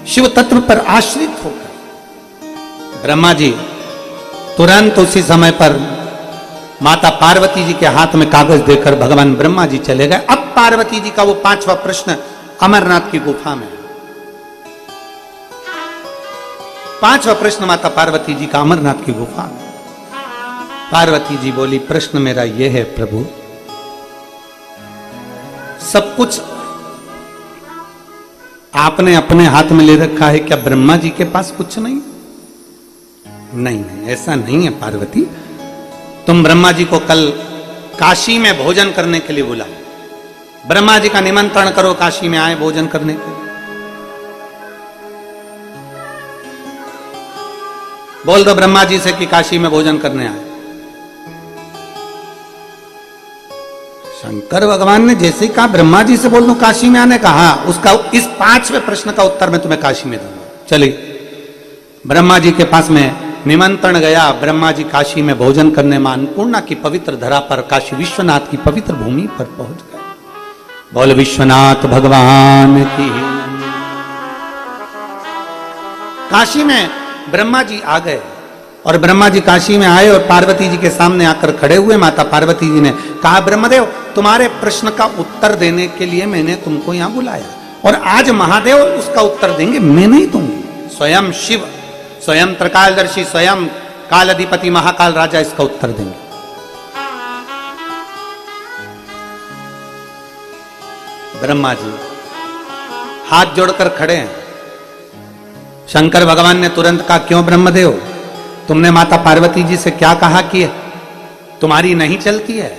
शिव तत्व पर आश्रित होकर ब्रह्मा जी तुरंत उसी समय पर माता पार्वती जी के हाथ में कागज देकर भगवान ब्रह्मा जी चले गए। अब पार्वती जी का वो 5वां प्रश्न अमरनाथ की गुफा में, 5वां प्रश्न माता पार्वती जी का अमरनाथ की गुफा में। पार्वती जी बोली प्रश्न मेरा यह है प्रभु, सब कुछ आपने अपने हाथ में ले रखा है, क्या ब्रह्मा जी के पास कुछ नहीं? नहीं नहीं, ऐसा नहीं है पार्वती। तुम ब्रह्मा जी को कल काशी में भोजन करने के लिए बुलाओ, ब्रह्मा जी का निमंत्रण करो, काशी में आए भोजन करने के लिए। बोल दो ब्रह्मा जी से कि काशी में भोजन करने आए। शंकर भगवान ने जैसे ही कहा ब्रह्मा जी से बोल दो काशी में आने का, हाँ उसका इस 5वें प्रश्न का उत्तर मैं तुम्हें काशी में दूंगा। चलिए ब्रह्मा जी के पास में निमंत्रण गया। ब्रह्मा जी काशी में भोजन करने में अन्नपूर्णा की पवित्र धरा पर, काशी विश्वनाथ की पवित्र भूमि पर पहुंच गए। बोल विश्वनाथ भगवान की। काशी में ब्रह्मा जी आ गए और ब्रह्मा जी काशी में आए और पार्वती जी के सामने आकर खड़े हुए। माता पार्वती जी ने कहा ब्रह्मदेव तुम्हारे प्रश्न का उत्तर देने के लिए मैंने तुमको यहां बुलाया, और आज महादेव उसका उत्तर देंगे, मैं नहीं दूंगी। स्वयं शिव, स्वयं त्रिकालदर्शी, स्वयं कालाधिपति महाकाल राजा इसका उत्तर देंगे। ब्रह्मा जी हाथ जोड़कर खड़े हैं। शंकर भगवान ने तुरंत कहा क्यों ब्रह्मदेव, तुमने माता पार्वती जी से क्या कहा कि तुम्हारी नहीं चलती है?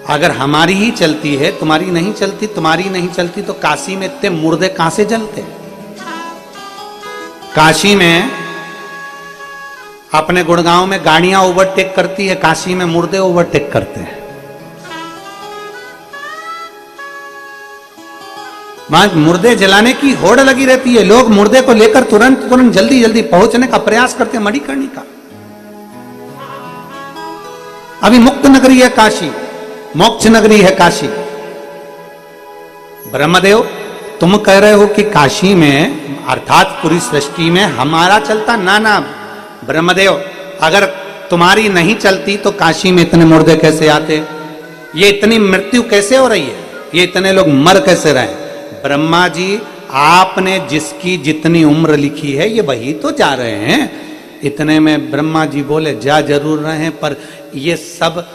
अगर हमारी ही चलती है, तुम्हारी नहीं चलती, तुम्हारी नहीं चलती तो काशी में इतने मुर्दे कहां से जलते? काशी में अपने गुड़गांव में गाड़ियां ओवरटेक करती है, काशी में मुर्दे ओवरटेक करते हैं। वहां मुर्दे जलाने की होड़ लगी रहती है, लोग मुर्दे को लेकर तुरंत जल्दी जल्दी पहुंचने का प्रयास करते हैं, मणिकर्णिका। अभी मुक्त नगरी है काशी, मोक्ष नगरी है काशी। ब्रह्मदेव तुम कह रहे हो कि काशी में अर्थात पूरी सृष्टि में हमारा चलता, ना ना ब्रह्मदेव, अगर तुम्हारी नहीं चलती तो काशी में इतने मुर्दे कैसे आते? ये इतनी मृत्यु कैसे हो रही है? ये इतने लोग मर कैसे रहे? ब्रह्मा जी आपने जिसकी जितनी उम्र लिखी है ये वही तो जा रहे हैं। इतने में ब्रह्मा जी बोले जा जरूर रहे हैं, पर ये सब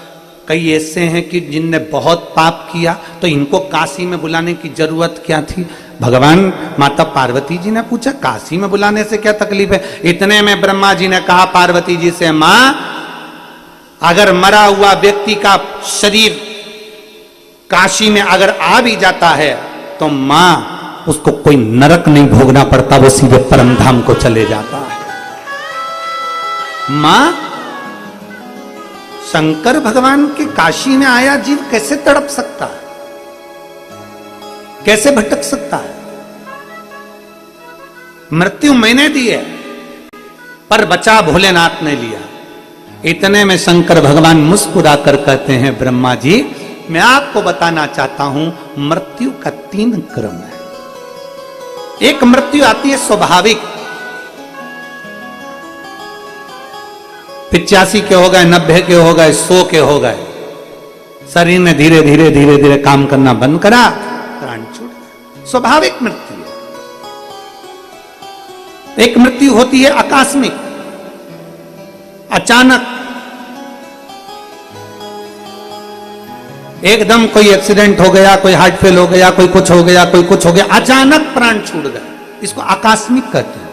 कई ऐसे हैं कि जिनने बहुत पाप किया, तो इनको काशी में बुलाने की जरूरत क्या थी? भगवान माता पार्वती जी ने पूछा काशी में बुलाने से क्या तकलीफ है? इतने में ब्रह्मा जी ने कहा पार्वती जी से, मां अगर मरा हुआ व्यक्ति का शरीर काशी में अगर आ भी जाता है तो मां उसको कोई नरक नहीं भोगना पड़ता, वो सीधे परम धाम को चले जाता है। मां शंकर भगवान के काशी में आया जीव कैसे तड़प सकता है, कैसे भटक सकता है? मृत्यु मैंने दी है पर बचा भोलेनाथ ने लिया। इतने में शंकर भगवान मुस्कुरा कर कहते हैं, ब्रह्मा जी मैं आपको बताना चाहता हूं मृत्यु का 3 क्रम है। एक मृत्यु आती है स्वाभाविक, 85 के हो गए, 90 के हो गए, 100 के हो गए, शरीर ने धीरे धीरे धीरे धीरे काम करना बंद करा, प्राण छूट गया, स्वाभाविक मृत्यु है। एक मृत्यु होती है आकस्मिक, अचानक, एकदम कोई एक्सीडेंट हो गया, कोई हार्ट फेल हो गया, कोई कुछ हो गया, कोई कुछ हो गया, अचानक प्राण छूट गए, इसको आकस्मिक कहते हैं।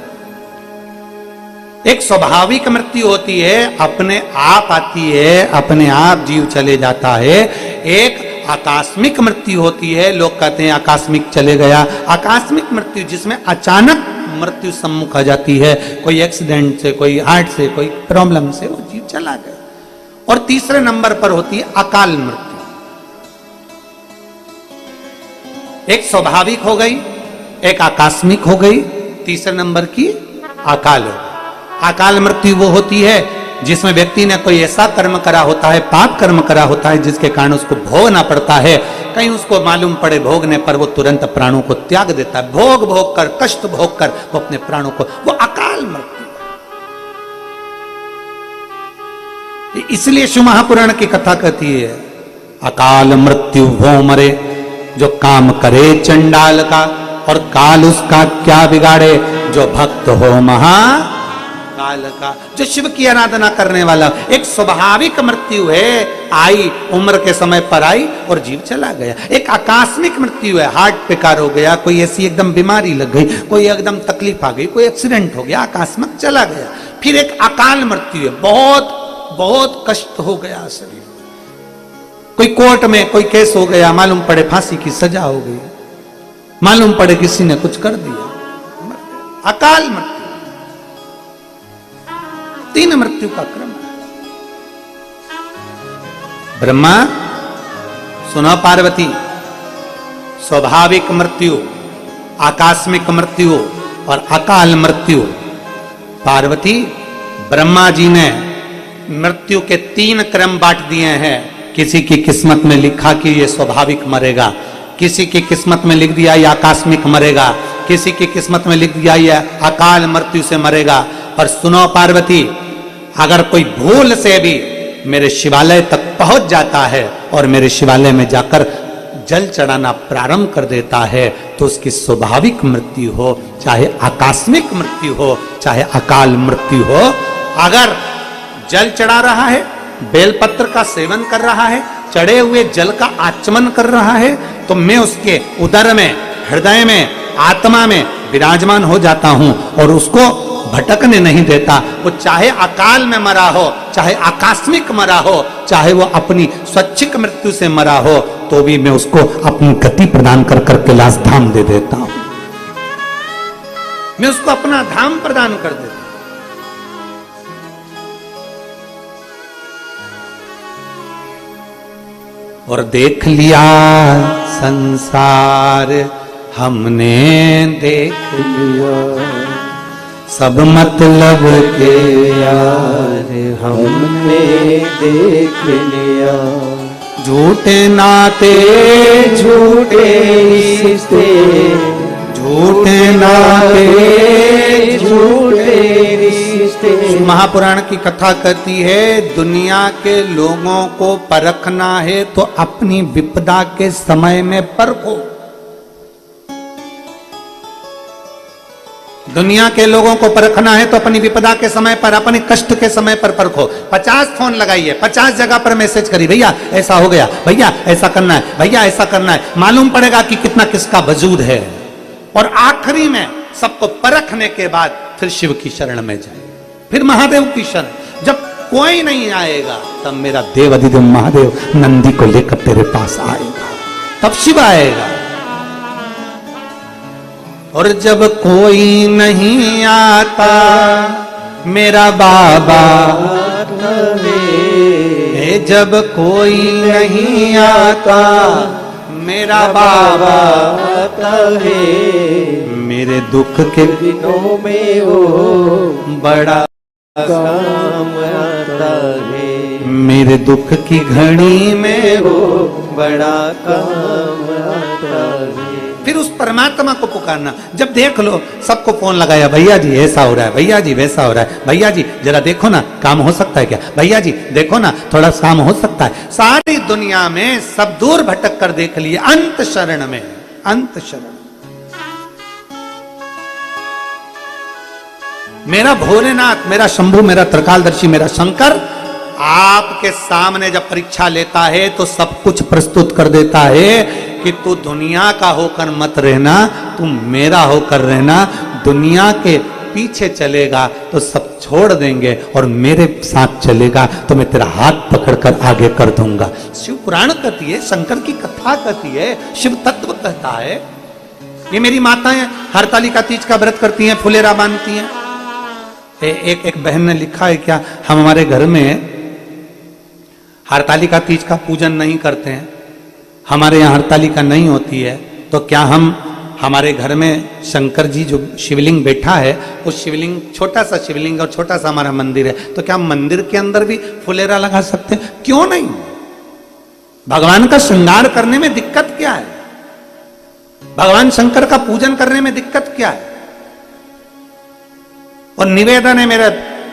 एक स्वाभाविक मृत्यु होती है, अपने आप आती है, अपने आप जीव चले जाता है। एक आकस्मिक मृत्यु होती है, लोग कहते हैं आकस्मिक चले गया। आकस्मिक मृत्यु जिसमें अचानक मृत्यु सम्मुख आ जाती है, कोई एक्सीडेंट से, कोई हार्ट से, कोई प्रॉब्लम से वो जीव चला गया। और तीसरे नंबर पर होती है अकाल मृत्यु। एक स्वाभाविक हो गई, एक आकस्मिक हो गई, तीसरे नंबर की अकाल हो गई। अकाल मृत्यु वो होती है जिसमें व्यक्ति ने कोई ऐसा कर्म करा होता है, पाप कर्म करा होता है, जिसके कारण उसको भोगना पड़ता है। कहीं उसको मालूम पड़े भोगने पर वो तुरंत प्राणों को त्याग देता है, भोग भोग कर, कष्ट भोग कर वो अपने प्राणों को, वो अकाल मृत्यु है। इसलिए शिव महापुराण की कथा कहती है अकाल मृत्यु वो मरे जो काम करे चंडाल का, और काल उसका क्या बिगाड़े जो भक्त हो महाकाल का। जो शिव की आराधना करने वाला, एक स्वाभाविक मृत्यु है, आई उम्र के समय पर आई और जीव चला गया। एक आकस्मिक मृत्यु है, हार्ट बेकार हो गया, कोई ऐसी एकदम बीमारी लग गई, कोई एकदम तकलीफ आ गई, कोई एक्सीडेंट हो गया, आकस्मिक चला गया। फिर एक अकाल मृत्यु है, बहुत बहुत कष्ट हो गया शरीर, कोई कोर्ट में कोई केस हो गया, मालूम पड़े फांसी की सजा हो गई, मालूम पड़े किसी ने कुछ कर दिया, अकाल मृत्यु। 3 मृत्यु का क्रम है। ब्रह्मा सुनो पार्वती, स्वाभाविक मृत्यु, आकस्मिक मृत्यु और अकाल मृत्यु। पार्वती, ब्रह्मा जी ने मृत्यु के 3 क्रम बांट दिए हैं। किसी की किस्मत में लिखा कि ये स्वाभाविक मरेगा, किसी की किस्मत में लिख दिया ये आकस्मिक मरेगा, किसी की किस्मत में लिख दिया ये अकाल मृत्यु से मरेगा। पर सुनो पार्वती, अगर कोई भूल से भी मेरे शिवालय तक पहुंच जाता है और मेरे शिवालय में जाकर जल चढ़ाना प्रारंभ कर देता है, तो उसकी स्वाभाविक मृत्यु हो, चाहे आकस्मिक मृत्यु हो, चाहे अकाल मृत्यु हो, अगर जल चढ़ा रहा है, बेलपत्र का सेवन कर रहा है, चढ़े हुए जल का आचमन कर रहा है, तो मैं उसके उदर में, हृदय में, आत्मा में विराजमान हो जाता हूं और उसको भटकने नहीं देता। वो चाहे अकाल में मरा हो, चाहे आकस्मिक मरा हो, चाहे वो अपनी स्वैच्छिक मृत्यु से मरा हो, तो भी मैं उसको अपनी गति प्रदान कर कर कैलाश धाम दे देता हूं, मैं उसको अपना धाम प्रदान कर देता हूं। और देख लिया संसार हमने, देख लिया सब मतलब के यार हमने देख लिया। झूठे नाते झूठे रिश्ते, झूठे नाते झूठे रिश्ते। महापुराण की कथा कहती है दुनिया के लोगों को परखना है तो अपनी विपदा के समय में परखो। दुनिया के लोगों को परखना है तो अपनी विपदा के समय पर, अपने कष्ट के समय पर परखो। 50 फोन लगाइए, 50 जगह पर मैसेज करिए, भैया ऐसा हो गया, भैया ऐसा करना है, भैया ऐसा करना है। मालूम पड़ेगा कि कितना किसका वजूद है। और आखिरी में सबको परखने के बाद फिर शिव की शरण में जाए, फिर महादेव की शरण। जब कोई नहीं आएगा तब मेरा देव अधिदेव महादेव नंदी को लेकर तेरे पास आएगा, तब शिव आएगा। और जब कोई नहीं आता मेरा बाबा, जब कोई नहीं आता मेरा बाबा, मेरे दुख के दिनों में वो बड़ा काम आता है। मेरे दुख की घड़ी में वो बड़ा काम आता है। फिर उस परमात्मा को पुकारना। जब देख लो सबको फोन लगाया, भैया जी ऐसा हो रहा है, भैया जी वैसा हो रहा है, भैया जी जरा देखो ना काम हो सकता है क्या, भैया जी देखो ना थोड़ा काम हो सकता है। सारी दुनिया में सब दूर भटक कर देख लिए, अंत शरण में, अंत शरण। मेरा भोलेनाथ, मेरा शंभु, मेरा त्रिकालदर्शी, मेरा शंकर आपके सामने जब परीक्षा लेता है तो सब कुछ प्रस्तुत कर देता है कि तू दुनिया का होकर मत रहना, तू मेरा होकर रहना। दुनिया के पीछे चलेगा तो सब छोड़ देंगे और मेरे साथ चलेगा तो मैं तेरा हाथ पकड़कर आगे कर दूंगा। शिव पुराण कहती है, शंकर की कथा कहती है, शिव तत्व कहता है। ये मेरी माताएं हरतालिका तीज का व्रत करती हैं, फुलेरा बांधती हैं। एक बहन ने लिखा है, क्या हम हमारे घर में हरतालिका तीज का पूजन नहीं करते हैं, हमारे यहाँ हरतालिका नहीं होती है, तो क्या हम हमारे घर में शंकर जी जो शिवलिंग बैठा है, उस शिवलिंग, छोटा सा शिवलिंग और छोटा सा हमारा मंदिर है, तो क्या हम मंदिर के अंदर भी फुलेरा लगा सकते हैं? क्यों नहीं? भगवान का श्रृंगार करने में दिक्कत क्या है? भगवान शंकर का पूजन करने में दिक्कत क्या है? और निवेदन है मेरे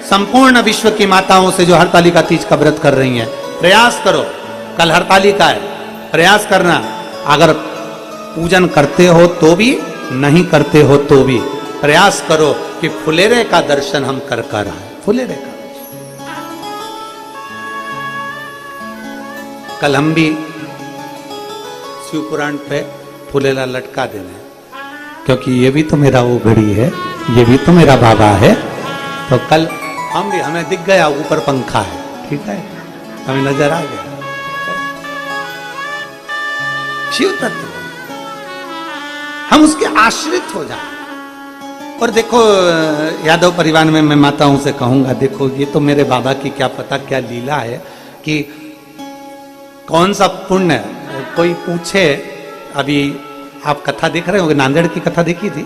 संपूर्ण विश्व की माताओं से जो हरतालिका तीज का व्रत कर रही हैं, प्रयास करो, कल हरतालिका है, प्रयास करना। अगर पूजन करते हो तो भी, नहीं करते हो तो भी प्रयास करो कि फुलेरे का दर्शन हम कर आए, फुलेरे का। कल हम भी शिव पुराण पे फुलेरा लटका देना, क्योंकि ये भी तो मेरा वो घड़ी है, ये भी तो मेरा बाबा है। तो कल हम भी, हमें दिख गया ऊपर पंखा है, ठीक है, हमें नजर आ गया शिव तत्व, हम उसके आश्रित हो जाए। और देखो यादव परिवार में मैं माताओं से कहूंगा, देखो ये तो मेरे बाबा की क्या पता क्या लीला है कि कौन सा पुण्य। कोई पूछे, अभी आप कथा देख रहे होंगे, नांदेड़ की कथा देखी थी,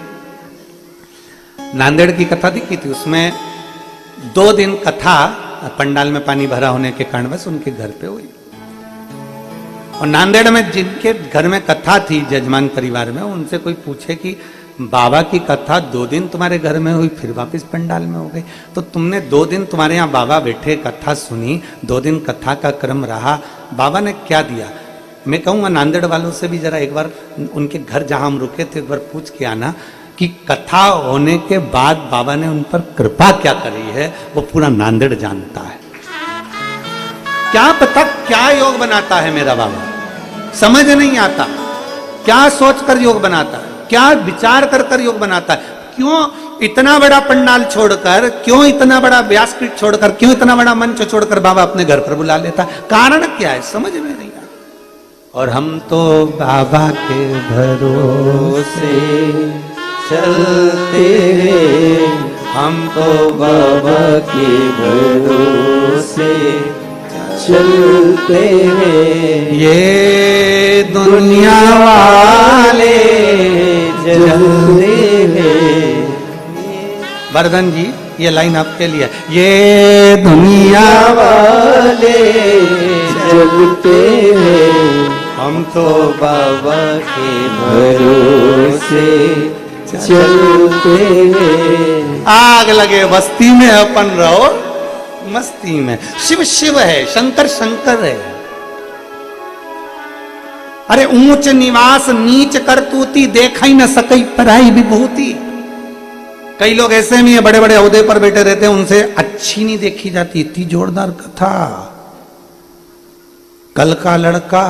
नांदेड़ की कथा देखी थी, उसमें 2 दिन कथा पंडाल में पानी भरा होने के कारण बस उनके घर पे हुई। और नांदेड़ में जिनके घर में कथा थी, जजमान परिवार में, उनसे कोई पूछे कि बाबा की कथा 2 दिन तुम्हारे घर में हुई, फिर वापस पंडाल में हो गई, तो तुमने 2 दिन तुम्हारे यहाँ बाबा बैठे कथा सुनी, 2 दिन कथा का क्रम रहा, बाबा ने क्या दिया? मैं कहूँगा नांदेड़ वालों से भी जरा एक बार उनके घर जहाँ हम रुके थे एक बार पूछ के आना कि कथा होने के बाद बाबा ने उन पर कृपा क्या करी है, वो पूरा नांदेड़ जानता है। क्या पता क्या योग बनाता है मेरा बाबा, समझ नहीं आता, क्या सोचकर योग बनाता है, क्या विचार कर कर योग बनाता है। क्यों इतना बड़ा पंडाल छोड़कर, क्यों इतना बड़ा व्यासपीठ छोड़कर, क्यों इतना बड़ा मंच छोड़कर बाबा अपने घर पर बुला लेता है? कारण क्या है, समझ में नहीं आता। और हम तो बाबा के भरोसे चलते हैं, हम तो बाबा के भरोसे चलते हैं। ये दुनिया वाले चलते हैं। वर्धन जी ये लाइन आपके लिए, ये दुनिया वाले चलते हैं, हम तो बाबा के भरोसे चलते हैं। आग लगे बस्ती में अपन रहो मस्ती में। शिव शिव है, शंकर शंकर है। अरे ऊंच निवास नीच करतूती, देखा ही न सकई पराई विभूति। कई लोग ऐसे भी है, बड़े बड़े ओहदे पर बैठे रहते हैं, उनसे अच्छी नहीं देखी जाती। इतनी जोरदार कथा, कल का लड़का,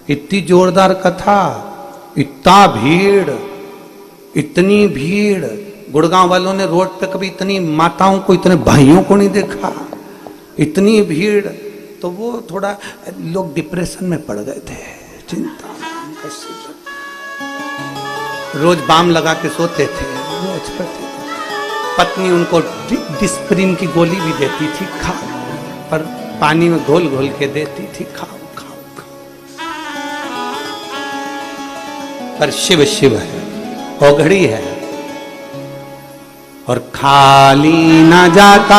इतनी जोरदार कथा, इतना भीड़, इतनी भीड़। गुड़गांव वालों ने रोड पे कभी इतनी माताओं को, इतने भाइयों को नहीं देखा, इतनी भीड़। तो वो थोड़ा लोग डिप्रेशन में पड़ गए थे, चिंता। रोज बाम लगा के सोते थे, रोज पड़ते थे। पत्नी उनको डिस्प्रिन की गोली भी देती थी, खा, पर पानी में घोल घोल के देती थी, खाओ खाओ खाओ। पर शिव शिव है, ओघड़ी है। और खाली ना जाता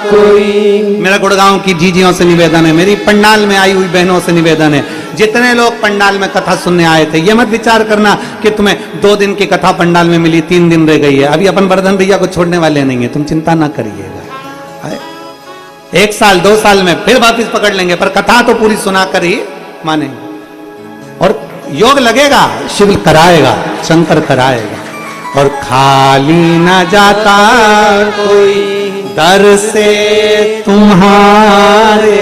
कोई। मेरा गुड़गांव की जीजियों से निवेदन है, मेरी पंडाल में आई हुई बहनों से निवेदन है, जितने लोग पंडाल में कथा सुनने आए थे, ये मत विचार करना कि तुम्हें 2 दिन की कथा पंडाल में मिली, 3 दिन रह गई है। अभी अपन वर्धन भैया को छोड़ने वाले नहीं है, तुम चिंता ना करिएगा। 1 साल 2 साल में फिर वापिस पकड़ लेंगे, पर कथा तो पूरी सुनाकर ही मानेंगे। और योग लगेगा, शिव कराएगा, शंकर कराएगा। और खाली न जाता कोई दर से तुम्हारे,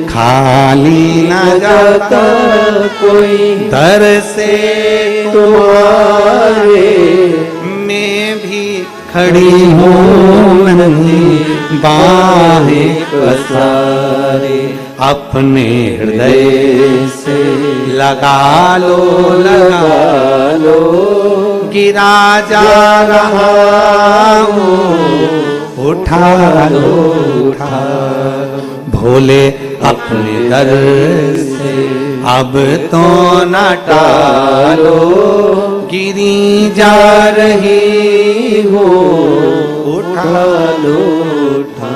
खाली न जाता कोई दर से तुम्हारे। मैं भी खड़ी हूँ नंदी बाहें पसारे, अपने हृदय से लगा लो लो। गिरा जा रहा हूँ, उठा लो उठा भोले अपने दर से, अब तो न टालो, गिरी जा रही हो, उठा लो उठा।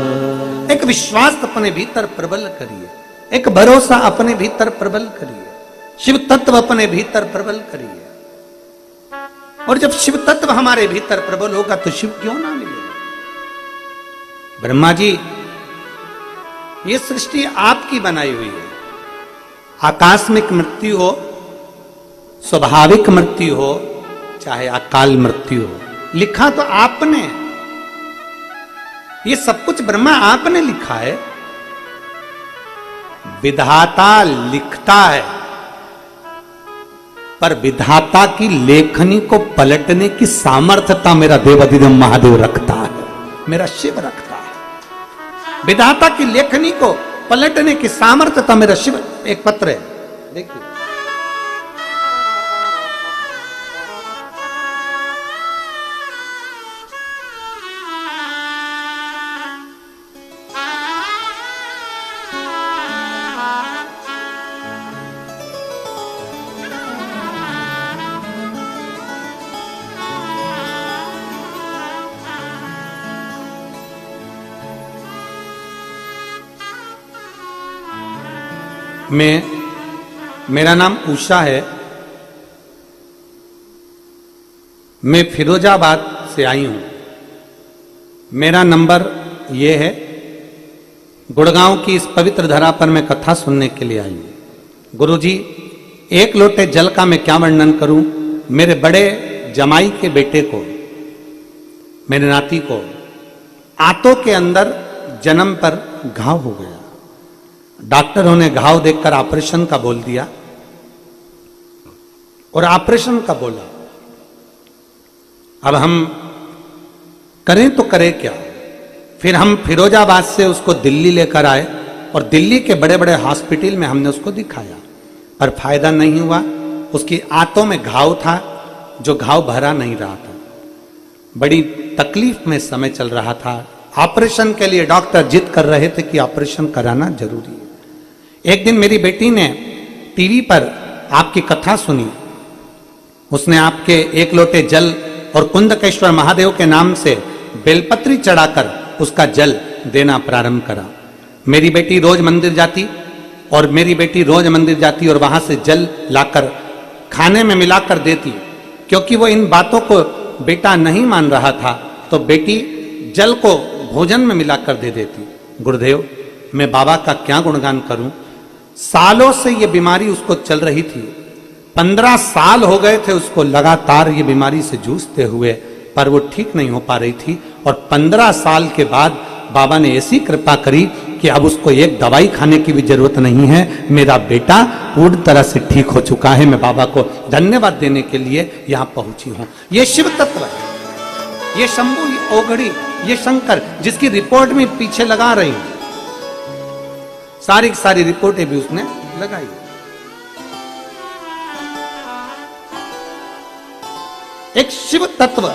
एक विश्वास अपने भीतर प्रबल करिए, एक भरोसा अपने भीतर प्रबल करिए, शिव तत्व अपने भीतर प्रबल करिए। और जब शिव तत्व हमारे भीतर प्रबल होगा तो शिव क्यों ना मिलेगा। ब्रह्मा जी, ये सृष्टि आपकी बनाई हुई है, आकस्मिक मृत्यु हो, स्वाभाविक मृत्यु हो, चाहे अकाल मृत्यु हो, लिखा तो आपने। ये सब कुछ ब्रह्मा आपने लिखा है। विधाता लिखता है, पर विधाता की लेखनी को पलटने की सामर्थ्यता मेरा देवाधिदेव महादेव रखता है, मेरा शिव रखता है। विधाता की लेखनी को पलटने की सामर्थ्यता मेरा शिव। एक पत्र है, देखिए, मेरा नाम उषा है, मैं फिरोजाबाद से आई हूं। मेरा नंबर ये है, गुड़गांव की इस पवित्र धरा पर मैं कथा सुनने के लिए आई हूं। गुरुजी, 1 लोटे जल का मैं क्या वर्णन करूं। मेरे बड़े जमाई के बेटे को, मेरे नाती को, आंतों के अंदर जन्म पर घाव हो गया। डॉक्टरों ने घाव देखकर ऑपरेशन का बोल दिया, और ऑपरेशन का बोला। अब हम करें तो करें क्या। फिर हम फिरोजाबाद से उसको दिल्ली लेकर आए, और दिल्ली के बड़े बड़े हॉस्पिटल में हमने उसको दिखाया, पर फायदा नहीं हुआ। उसकी आंतों में घाव था, जो घाव भरा नहीं रहा था। बड़ी तकलीफ में समय चल रहा था। ऑपरेशन के लिए डॉक्टर जिद कर रहे थे कि ऑपरेशन कराना जरूरी है। एक दिन मेरी बेटी ने टीवी पर आपकी कथा सुनी। उसने आपके 1 लोटे जल और कुंदकेश्वर महादेव के नाम से बेलपत्री चढ़ाकर उसका जल देना प्रारंभ करा। मेरी बेटी रोज मंदिर जाती, और वहां से जल लाकर खाने में मिलाकर देती। क्योंकि वो इन बातों को बेटा नहीं मान रहा था, तो बेटी जल को भोजन में मिलाकर दे देती। गुरुदेव, मैं बाबा का क्या गुणगान करूं। सालों से ये बीमारी उसको चल रही थी। 15 साल हो गए थे उसको लगातार ये बीमारी से जूझते हुए, पर वो ठीक नहीं हो पा रही थी। और 15 साल के बाद बाबा ने ऐसी कृपा करी कि अब उसको एक दवाई खाने की भी जरूरत नहीं है। मेरा बेटा पूर्ण तरह से ठीक हो चुका है। मैं बाबा को धन्यवाद देने के लिए यहां पहुंची हूं। ये शिव तत्व है, ये शंभु, ये ओघड़ी, ये शंकर, जिसकी रिपोर्ट में पीछे लगा रही हूं। सारी सारी रिपोर्टें भी उसने लगाई। एक शिव तत्व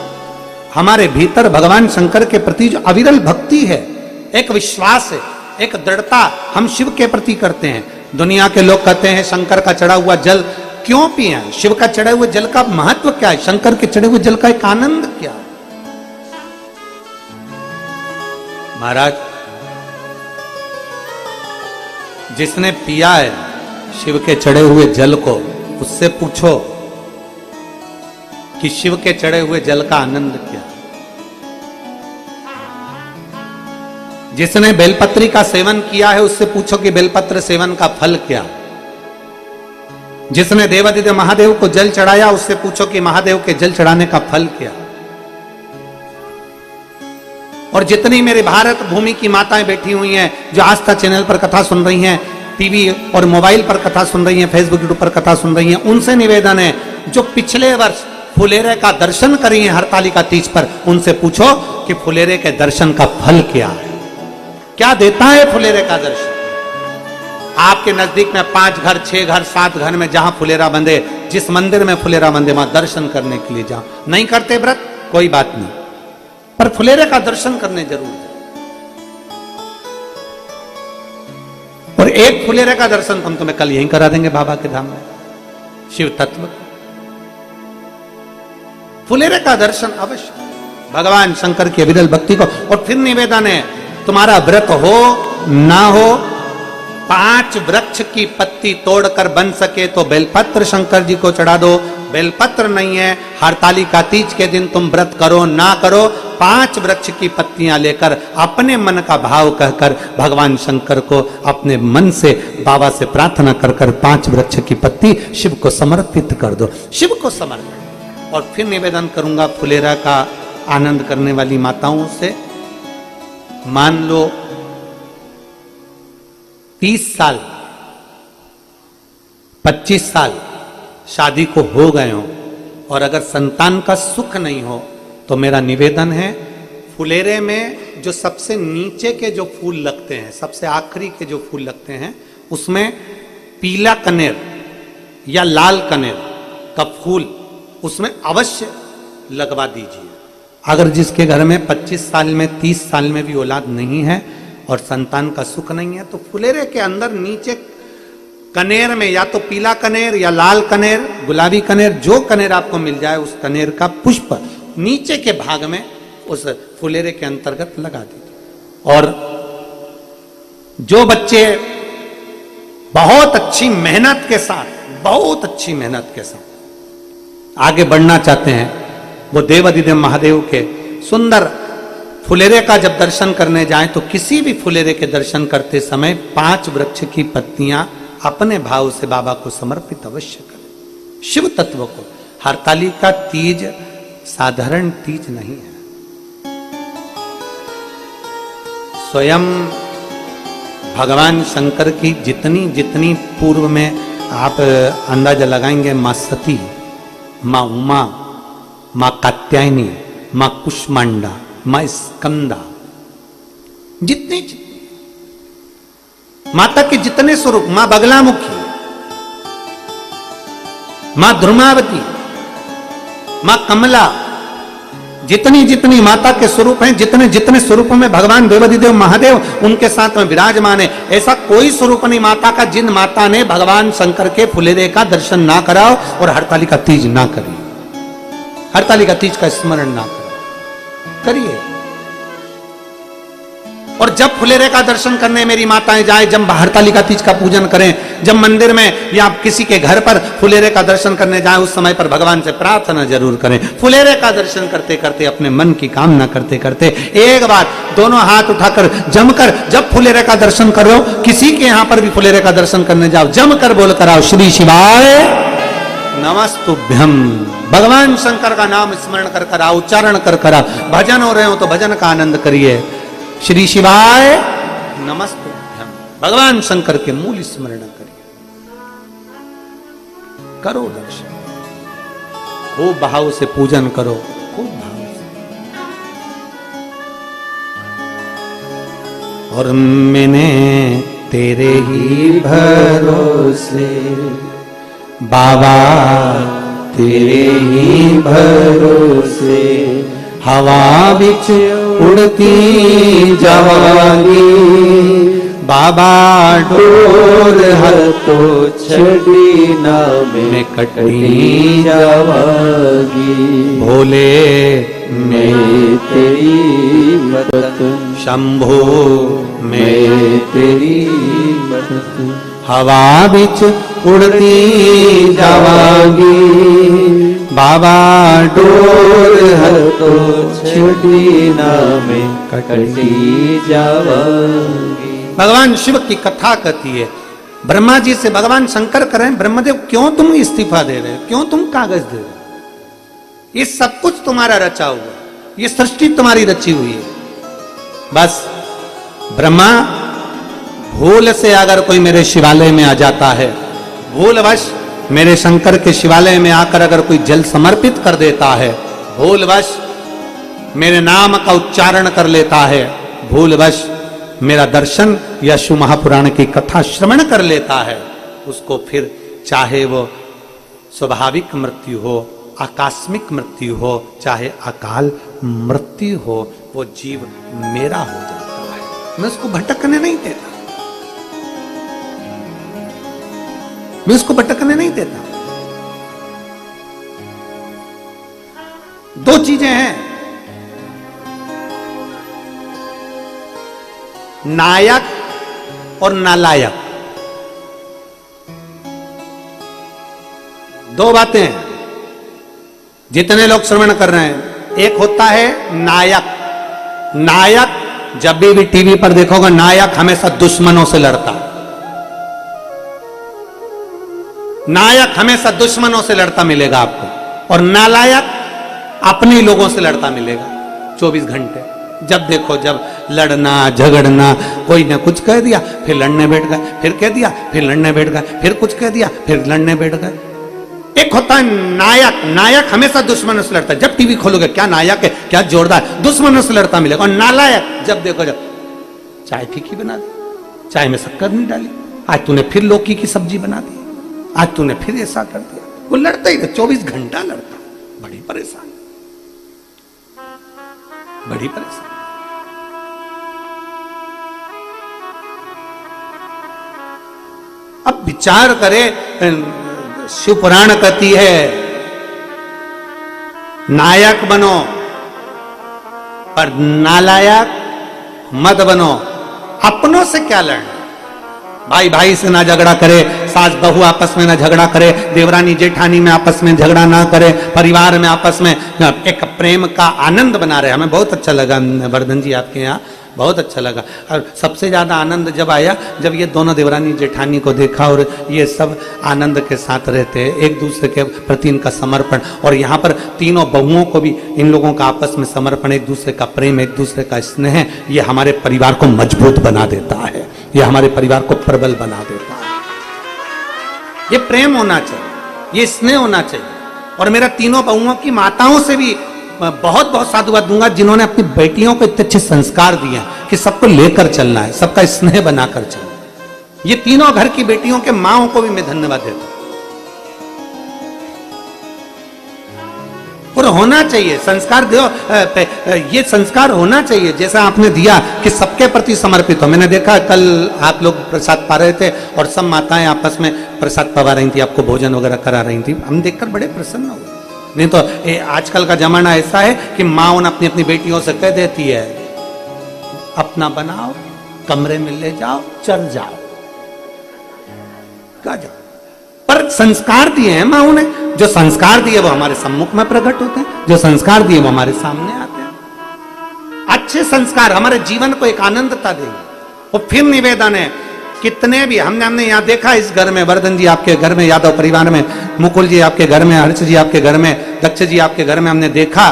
हमारे भीतर भगवान शंकर के प्रति जो अविरल भक्ति है, एक विश्वास है, एक दृढ़ता हम शिव के प्रति करते हैं। दुनिया के लोग कहते हैं शंकर का चढ़ा हुआ जल क्यों पिए, शिव का चढ़े हुए जल का महत्व क्या है, शंकर के चढ़े हुए जल का एक आनंद क्या है। महाराज, जिसने पिया है शिव के चढ़े हुए जल को, उससे पूछो कि शिव के चढ़े हुए जल का आनंद क्या। जिसने बेलपत्री का सेवन किया है, उससे पूछो कि बेलपत्र सेवन का फल क्या। जिसने देवादिदेव महादेव को जल चढ़ाया, उससे पूछो कि महादेव के जल चढ़ाने का फल क्या। और जितनी मेरे भारत भूमि की माताएं बैठी हुई हैं, जो आस्था चैनल पर कथा सुन रही हैं, टीवी और मोबाइल पर कथा सुन रही हैं, फेसबुक यूट्यूब पर कथा सुन रही हैं, उनसे निवेदन है, जो पिछले वर्ष फुलेरे का दर्शन करी हैं हरतालिका तीज पर, उनसे पूछो कि फुलेरे के दर्शन का फल क्या है, क्या देता है फुलेरे का दर्शन। आपके नजदीक में 5 घर, 6 घर, 7 घर में जहां फुलेरा बंधे, जिस मंदिर में फुलेरा बंधे, वहां दर्शन करने के लिए जाओ। नहीं करते व्रत, कोई बात नहीं, पर फुलेरे का दर्शन करने जरूर जाओ। और एक फुलेरे का दर्शन हम तुम्हें कल यहीं करा देंगे बाबा के धाम में, शिव तत्व। फुलेरे का दर्शन अवश्य, भगवान शंकर की अविरल भक्ति को। और फिर निवेदन है, तुम्हारा व्रत हो ना हो, 5 वृक्ष की पत्ती तोड़कर बन सके तो बेलपत्र शंकर जी को चढ़ा दो। बेलपत्र नहीं है, हरतालिका तीज के दिन तुम व्रत करो ना करो, 5 वृक्ष की पत्तियां लेकर अपने मन का भाव कहकर भगवान शंकर को अपने मन से, बाबा से प्रार्थना कर कर 5 वृक्ष की पत्ती शिव को समर्पित कर दो, शिव को समर्पित। और फिर निवेदन करूंगा फुलेरा का आनंद करने वाली माताओं से, मान लो 30 साल 25 साल शादी को हो गए हो और अगर संतान का सुख नहीं हो, तो मेरा निवेदन है, फुलेरे में जो सबसे नीचे के जो फूल लगते हैं, सबसे आखिरी के जो फूल लगते हैं, उसमें पीला कनेर या लाल कनेर का फूल उसमें अवश्य लगवा दीजिए। अगर जिसके घर में 25 साल में 30 साल में भी औलाद नहीं है और संतान का सुख नहीं है, तो फुलेरे के अंदर नीचे कनेर में या तो पीला कनेर या लाल कनेर, गुलाबी कनेर, जो कनेर आपको मिल जाए, उस कनेर का पुष्प नीचे के भाग में उस फुलेरे के अंतर्गत लगा दीजिए। और जो बच्चे बहुत अच्छी मेहनत के साथ, बहुत अच्छी मेहनत के साथ आगे बढ़ना चाहते हैं, वो देवादिदेव महादेव के सुंदर फुलेरे का जब दर्शन करने जाएं, तो किसी भी फुलेरे के दर्शन करते समय 5 वृक्ष की पत्तियां अपने भाव से बाबा को समर्पित अवश्य करें, शिव तत्व को। हरतालिका तीज साधारण तीज नहीं है। स्वयं भगवान शंकर की जितनी जितनी पूर्व में आप अंदाजा लगाएंगे, मां सती, मां उमा, मां कात्यायनी, मां कुष्मांडा, मां स्कंदा, जितनी माता के जितने स्वरूप, मां बगलामुखी, मां ध्रुमावती, मां कमला, जितनी जितनी माता के स्वरूप हैं, जितने जितने स्वरूपों में भगवान देवादिदेव महादेव उनके साथ में विराजमान है, ऐसा कोई स्वरूप नहीं माता का जिन माता ने भगवान शंकर के फुलेरे का दर्शन ना कराओ और हरतालिका तीज ना करिए, हरतालिका तीज का स्मरण ना करिए। और जब फुलेरे का दर्शन करने मेरी माताएं जाए, जब हरतालिका तीज का पूजन करें, जब मंदिर में या किसी के घर पर फुलेरे का दर्शन करने जाए, उस समय पर भगवान से प्रार्थना जरूर करें। फुलेरे का दर्शन करते करते, अपने मन की कामना करते करते, एक बार दोनों हाथ उठाकर जमकर जब फुलेरे का दर्शन करो, किसी के यहां पर भी फुलेरे का दर्शन करने जाओ, जमकर बोल कर आओ, श्री शिवाय नमस्तुभ्यम। भगवान शंकर का नाम स्मरण कर कर आओ, उच्चारण कर कर आओ। भजन हो रहे हो तो भजन का आनंद करिए, श्री शिवाय नमस्तुभ्यम। भगवान शंकर के मूल स्मरण करिए, करो दर्शन, खूब भाव से पूजन करो, खूब भाव से। और मैंने तेरे ही भरोसे बाबा, तेरे ही भरोसे हवा बिच उड़ती जावांगी, बाबा डोर हर तो छड़ी ना में कटी जावांगी, भोले मैं तेरी मदद शंभो में मैं तेरी मदद हवा बिच उड़ती जावांगी बाबा डोर डोर हर तो छड़ी ना में कटी जावांगी। भगवान शिव की कथा कहती है, ब्रह्मा जी से भगवान शंकर कह रहे हैं, ब्रह्मदेव क्यों तुम इस्तीफा दे रहे हो, क्यों तुम कागज दे रहे हो, ये सब कुछ तुम्हारा रचा हुआ, ये सृष्टि तुम्हारी रची हुई है। बस ब्रह्मा भूल से अगर कोई मेरे शिवालय में आ जाता है, भूलवश मेरे शंकर के शिवालय में आकर अगर कोई जल समर्पित कर देता है, भूलवश मेरे नाम का उच्चारण कर लेता है, भूलवश मेरा दर्शन या शिव महापुराण की कथा श्रवण कर लेता है, उसको फिर चाहे वो स्वाभाविक मृत्यु हो, आकस्मिक मृत्यु हो, चाहे अकाल मृत्यु हो, वो जीव मेरा हो जाता है। मैं उसको भटकने नहीं देता, मैं उसको भटकने नहीं देता। दो चीजें हैं, नायक और नालायक, दो बातें हैं। जितने लोग श्रवण कर रहे हैं, एक होता है नायक। नायक जब भी टीवी पर देखोगे, नायक हमेशा दुश्मनों से लड़ता है, नायक हमेशा दुश्मनों से लड़ता मिलेगा आपको, और नालायक अपने लोगों से लड़ता मिलेगा 24 घंटे। जब देखो जब लड़ना झगड़ना, कोई ना कुछ कह दिया फिर लड़ने बैठ गए, फिर कह दिया फिर लड़ने बैठ गए, फिर कुछ कह दिया फिर लड़ने बैठ गए। एक होता है नायक, नायक हमेशा दुश्मनों से लड़ता है। जब टीवी खोलोगे क्या नायक है, क्या जोरदार, दुश्मनों से लड़ता मिलेगा। और नालायक जब देखो जब चाय फीकी बना दी, चाय में शक्कर नहीं डाली, आज तूने फिर लौकी की सब्जी बना दी, आज तूने फिर ऐसा कर दिया, वो लड़ता ही 24 घंटा लड़ता, बड़ी परेशान, बड़ी परेशान। अब विचार करे, शिव पुराण कहती है नायक बनो पर नालायक मत बनो। अपनों से क्या लड़ना, भाई भाई से ना झगड़ा करे, सास बहू आपस में ना झगड़ा करे, देवरानी जेठानी में आपस में झगड़ा ना करे, परिवार में आपस में एक प्रेम का आनंद बना रहे। हमें बहुत अच्छा लगा वर्धन जी आपके यहाँ, बहुत अच्छा लगा। और सबसे ज्यादा आनंद जब आया जब ये दोनों देवरानी जेठानी को देखा और ये सब आनंद के साथ रहते, एक दूसरे के प्रति इनका समर्पण, और यहाँ पर तीनों बहुओं को भी इन लोगों का आपस में समर्पण, एक दूसरे का प्रेम, एक दूसरे का स्नेह, ये हमारे परिवार को मजबूत बना देता है, ये हमारे परिवार को प्रबल बना देता है। ये प्रेम होना चाहिए, ये स्नेह होना चाहिए। और मेरा तीनों बहुओं की माताओं से भी बहुत बहुत साधुवाद दूंगा, जिन्होंने अपनी बेटियों को इतने अच्छे संस्कार दिए हैं कि सबको लेकर चलना है, सबका स्नेह बनाकर चलना है। ये तीनों घर की बेटियों के माओं को भी मैं धन्यवाद देता हूं। और होना चाहिए संस्कार, दो ये संस्कार होना चाहिए जैसा आपने दिया कि सबके प्रति समर्पित हो। मैंने देखा कल आप लोग प्रसाद पा रहे थे और सब माताएं आपस में प्रसाद पवा रही थी, आपको भोजन वगैरह करा रही थी, हम देखकर बड़े प्रसन्न हुए। नहीं तो आजकल का जमाना ऐसा है कि माँ अपनी अपनी बेटियों से कह देती है अपना बनाओ, कमरे में ले जाओ, चल जाओ, का जाओ। पर संस्कार दिए हैं माँ ने, जो संस्कार दिए वो हमारे सम्मुख में प्रकट होते हैं, जो संस्कार दिए वो हमारे सामने आते हैं। अच्छे संस्कार हमारे जीवन को एक आनंदता देंगे। और फिर निवेदन है, कितने भी हमने यहाँ देखा, इस घर में वर्धन जी आपके घर में, यादव परिवार में, मुकुल जी आपके घर में, हर्ष जी आपके घर में, दक्ष जी आपके घर में, हमने देखा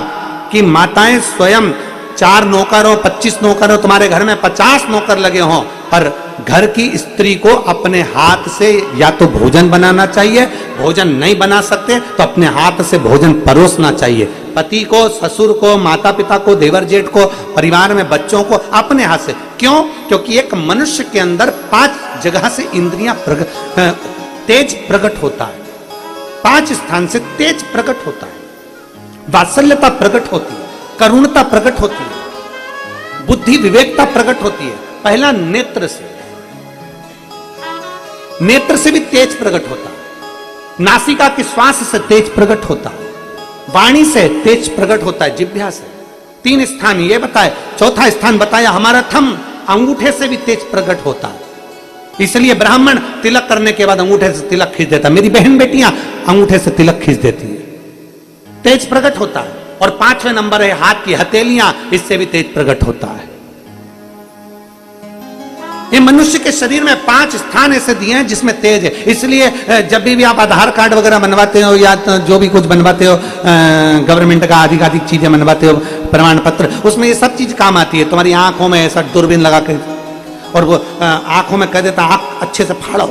कि माताएं स्वयं 4 नौकर हो, 25 नौकर हो, तुम्हारे घर में 50 नौकर लगे हों, पर घर की स्त्री को अपने हाथ से या तो भोजन बनाना चाहिए, भोजन नहीं बना सकते तो अपने हाथ से भोजन परोसना चाहिए। पति को, ससुर को, माता पिता को, देवर जेठ को, परिवार में बच्चों को अपने हाथ से। क्यों? क्योंकि एक मनुष्य के अंदर 5 जगह से इंद्रियां तेज प्रकट होता है, 5 स्थान से तेज प्रकट होता है। वात्सल्यता प्रकट होती है, करुणता प्रकट होती है, बुद्धि विवेकता प्रकट होती है। पहला नेत्र से, नेत्र से भी तेज प्रकट होता है, नासिका के श्वास से तेज प्रकट होता है, वाणी से तेज प्रकट होता है, जिह्वा से, 3 स्थान ये बताए। चौथा स्थान बताया हमारा थंब अंगूठे से भी तेज प्रकट होता है, इसलिए ब्राह्मण तिलक करने के बाद अंगूठे से तिलक खींच देता। मेरी बहन बेटियां अंगूठे से तिलक खींच देती है, तेज प्रकट होता है। और 5वें नंबर है हाथ की हथेलियां, इससे भी तेज प्रकट होता है। ये मनुष्य के शरीर में 5 स्थान ऐसे दिए हैं जिसमें तेज है। इसलिए जब भी आप आधार कार्ड वगैरह बनवाते हो या जो भी कुछ बनवाते हो, गवर्नमेंट का अधिक चीजें बनवाते हो, प्रमाण पत्र, उसमें ये सब चीज काम आती है। तुम्हारी आंखों में ऐसा दूरबीन लगा के, और वो आंखों में कह देता आंख अच्छे से फाड़ो,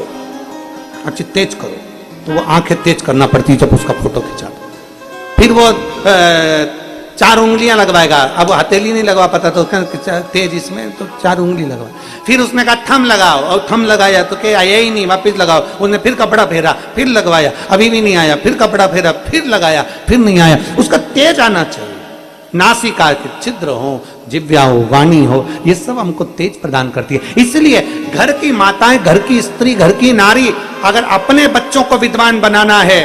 अच्छी तेज करो, तो वो आंखें तेज करना पड़ती है जब उसका फोटो खिंचाता। फिर वो 4 उंगलियां लगवाएगा। अब वो हथेली नहीं लगवा पाता तो तेज इसमें तो 4 उंगली लगवा। फिर उसने कहा थंब लगाओ, और थंब लगाया तो क्या आया ही नहीं, वापस लगाओ। उसने फिर कपड़ा फेरा, फिर लगवाया, अभी भी नहीं आया, फिर कपड़ा फेरा, फिर लगाया, फिर नहीं आया। उसका तेज आना चाहिए। नासिका के छिद्र हो, जिह्वा हो, वाणी हो, ये सब हमको तेज प्रदान करती है। इसलिए घर की माताएं, घर की स्त्री, घर की नारी अगर अपने बच्चों को विद्वान बनाना है,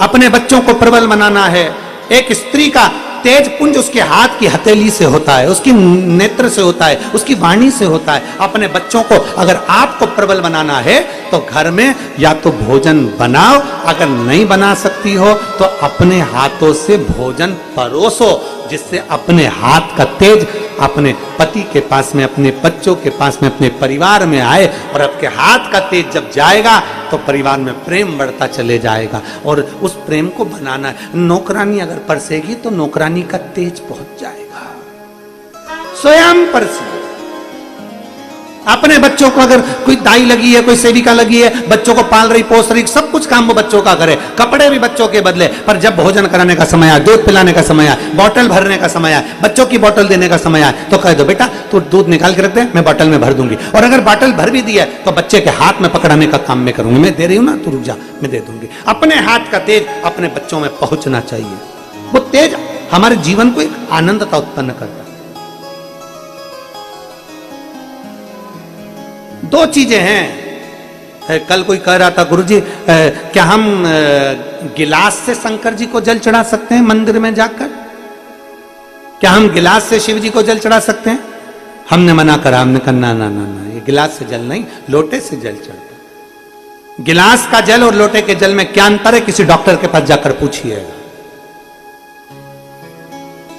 अपने बच्चों को प्रबल बनाना है, एक स्त्री का तेज पुंज उसके हाथ की हथेली से होता है, उसकी नेत्र से होता है, उसकी वाणी से होता है। अपने बच्चों को अगर आपको प्रबल बनाना है तो घर में या तो भोजन बनाओ, अगर नहीं बना सकती हो तो अपने हाथों से भोजन परोसो, जिससे अपने हाथ का तेज अपने पति के पास में, अपने बच्चों के पास में, अपने परिवार में आए। और आपके हाथ का तेज जब जाएगा तो परिवार में प्रेम बढ़ता चले जाएगा। और उस प्रेम को बनाना है। नौकरानी अगर परसेगी तो नौकरानी का तेज पहुंच जाएगा, स्वयं परसे। अपने बच्चों को अगर कोई दाई लगी है, कोई सेविका लगी है, बच्चों को पाल रही, पोस रही, सब कुछ काम वो बच्चों का करे, कपड़े भी बच्चों के बदले। पर जब भोजन कराने का समय आए, दूध पिलाने का समय आए, बोतल भरने का समय आए, बच्चों की बोतल देने का समय आए, तो कह दो बेटा तू दूध निकाल के रख दे, मैं बोतल में भर दूंगी। और अगर बोतल भर भी दी है तो बच्चे के हाथ में पकड़ाने का काम मैं करूंगी। मैं दे रही हूं ना, तू रुक जा, मैं दे दूंगी। अपने हाथ का तेज अपने बच्चों में पहुंचना चाहिए। वो तेज हमारे जीवन को एक आनंदता उत्पन्न करता है। 2 चीजें हैं। कल कोई कह रहा था गुरुजी क्या हम गिलास से शंकर जी को जल चढ़ा सकते हैं मंदिर में जाकर? क्या हम गिलास से शिव जी को जल चढ़ा सकते हैं? हमने मना करा। हमने कहा ना ना ना ना, ये गिलास से जल नहीं, लोटे से जल चढ़ता। गिलास का जल और लोटे के जल में क्या अंतर है? किसी डॉक्टर के पास जाकर पूछिएगा।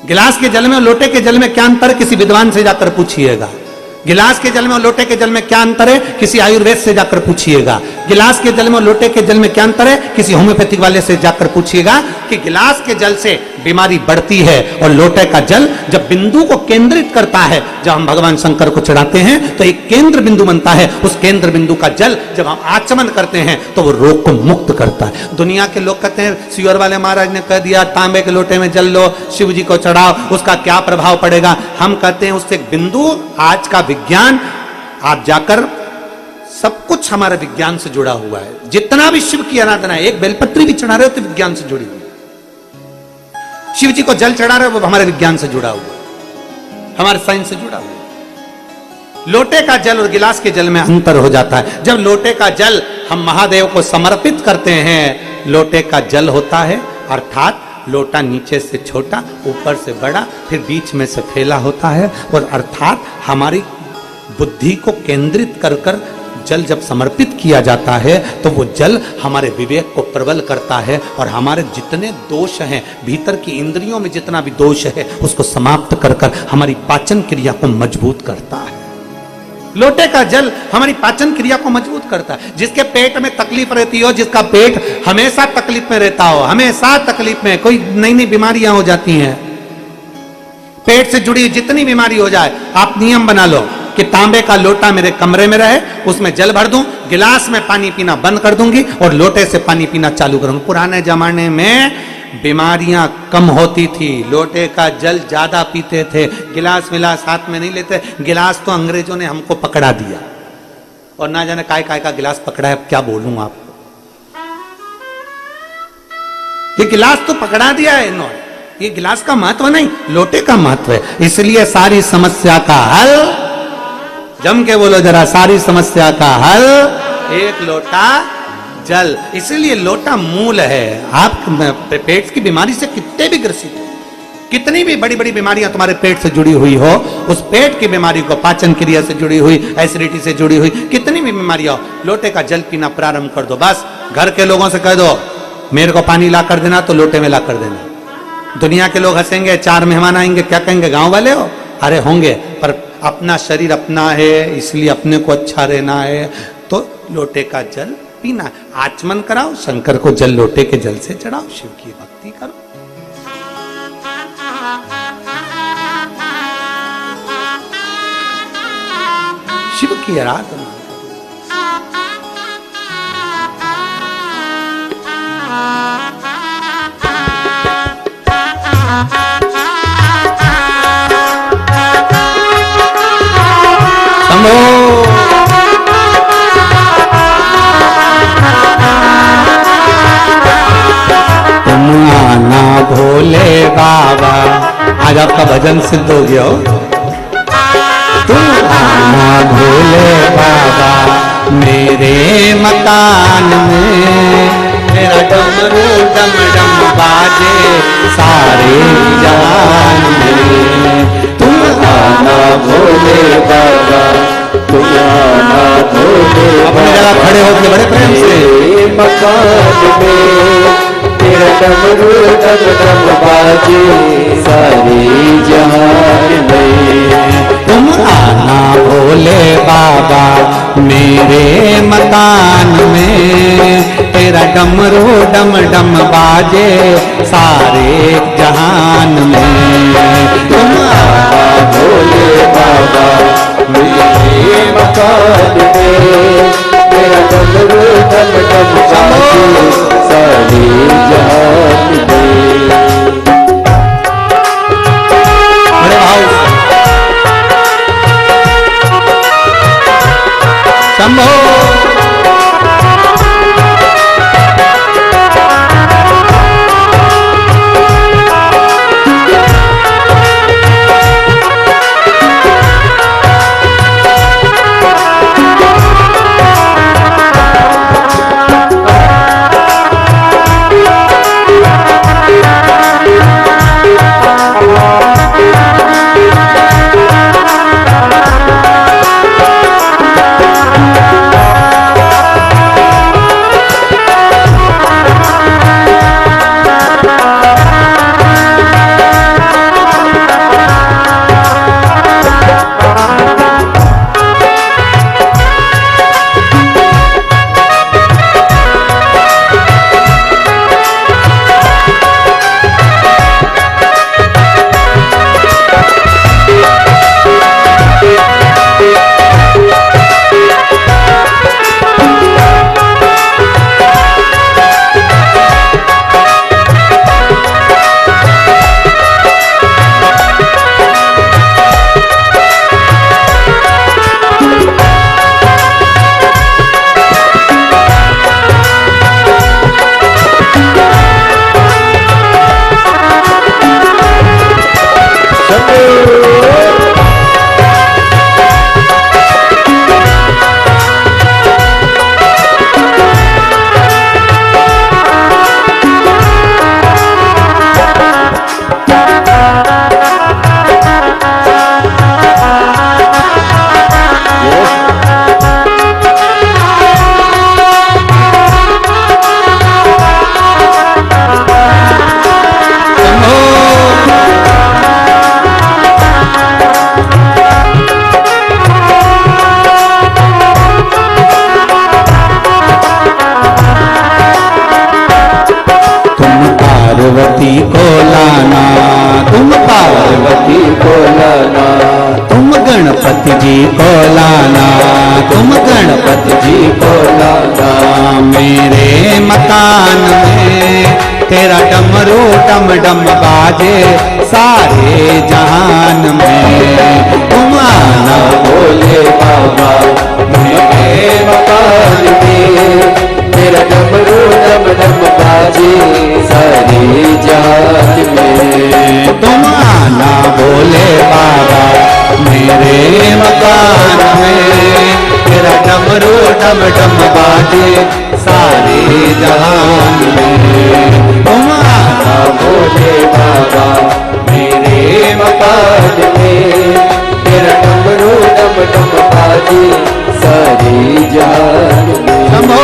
गिलास के जल में और लोटे के जल में क्या अंतर है? किसी विद्वान से जाकर पूछिएगा। गिलास के जल में और लोटे के जल में क्या अंतर है? किसी आयुर्वेद से जाकर पूछिएगा। गिलास के जल में और लोटे के जल में क्या अंतर है? किसी होम्योपैथिक वाले से जाकर पूछिएगा कि गिलास के जल से बीमारी बढ़ती है और लोटे का जल जब बिंदु को केंद्रित करता है, जब हम भगवान शंकर को चढ़ाते हैं तो एक केंद्र बिंदु बनता है। उस केंद्र बिंदु का जल जब हम आचमन करते हैं तो वो रोग को मुक्त करता है। दुनिया के लोग कहते हैं सियोर वाले महाराज ने कह दिया तांबे के लोटे में जल लो, शिव जी को चढ़ाओ, उसका क्या प्रभाव पड़ेगा? हम कहते हैं उससे एक बिंदु, आज का विज्ञान, आप जाकर सब कुछ हमारे विज्ञान से जुड़ा हुआ है। जितना भी शिव की आराधना है, एक बेलपत्री भी चढ़ा रहे हो तो विज्ञान से जुड़ी हुई। शिव जी को जल चढ़ा रहे हो वो हमारे विज्ञान से जुड़ा हुआ, हमारे साइंस से जुड़ा हुआ। लोटे का जल और गिलास के जल में अंतर हो जाता है। जब लोटे का जल हम महादेव को समर्पित करते हैं, लोटे का जल होता है, अर्थात लोटा नीचे से छोटा, ऊपर से बड़ा, फिर बीच में से फैला होता है। और अर्थात हमारी बुद्धि को केंद्रित कर कर जल जब समर्पित किया जाता है तो वो जल हमारे विवेक को प्रबल करता है और हमारे जितने दोष हैं, भीतर की इंद्रियों में जितना भी दोष है उसको समाप्त कर कर हमारी पाचन क्रिया को मजबूत करता है। लोटे का जल हमारी पाचन क्रिया को मजबूत करता है। जिसके पेट में तकलीफ रहती हो, जिसका पेट हमेशा तकलीफ में रहता हो, हमेशा तकलीफ में, कोई नई नई बीमारियां हो जाती हैं, पेट से जुड़ी जितनी बीमारी हो जाए, आप नियम बना लो कि तांबे का लोटा मेरे कमरे में रहे, उसमें जल भर दूं, गिलास में पानी पीना बंद कर दूंगी और लोटे से पानी पीना चालू करूंगी। पुराने जमाने में बीमारियां कम होती थी, लोटे का जल ज्यादा पीते थे, गिलास विलास हाथ में नहीं लेते। गिलास तो अंग्रेजों ने हमको पकड़ा दिया और ना जाने काय काय का गिलास पकड़ा है, क्या बोलूं आपको। ये गिलास तो पकड़ा दिया है इन्होंने, ये गिलास का महत्व नहीं, लोटे का महत्व है। इसलिए सारी समस्या का हल, जम के बोलो जरा, सारी समस्या का हल एक लोटा जल। इसलिए लोटा मूल है। आप पेट की बीमारी से कितने भी ग्रसित हो, कितनी भी बड़ी बड़ी बीमारियां तुम्हारे पेट से जुड़ी हुई हो, उस पेट की बीमारी को पाचन क्रिया से जुड़ी हुई, एसिडिटी से जुड़ी हुई कितनी भी बीमारियां हो, लोटे का जल पीना प्रारंभ कर दो। बस घर के लोगों से कह दो मेरे को पानी ला कर देना, तो लोटे में ला कर देना। दुनिया के लोग हंसेंगे, 4 मेहमान आएंगे, क्या कहेंगे गांव वाले हो? अरे होंगे, पर अपना शरीर अपना है, इसलिए अपने को अच्छा रहना है, तो लोटे का जल पीना। आचमन कराओ, शंकर को जल लोटे के जल से चढ़ाओ, शिव की भक्ति करो। शिव की आराधना। तुम आना भोले बाबा, आज आपका भजन सिद्ध हो गया हो। तुम आना भोले बाबा मेरे मकान में, मेरा डमरू डम डम बाजे सारे जहान में। तुम आना भोले बाबा, तुम आना भोले अपनी जगह खड़े होकर बड़े प्रेम से मकान में, तेरा डमरू डम डम बाजे सारी जहान में। तुम आना भोले बाबा मेरे मकान में, तेरा डमरू डम डम बाजे सारे जहान में। तुम आना भोले बाबा मेरे मकान में, तेरा डमरू डम डम बाजे सारी जहान में। बड़े भाव शंभो। पार्वती को लाना, तुम पार्वती को लाना, तुम गणपति जी को लाना, तुम गणपति जी को लाना। मेरे मकान में तेरा डमरू डम डम बाजे सारे जहान में। तुम आना भोले बाबा मेरे मकान में, तेरा डमरू डम डम बाजे सारी जात में। तुम आना भोले बाबा मेरे मकान में, तेरा डमरू डम डम बाजे सारे जहान में। तुम आना भोले बाबा मेरे मकान में तेरा डमरू डम डम बाजे सारी जान में। शंभो।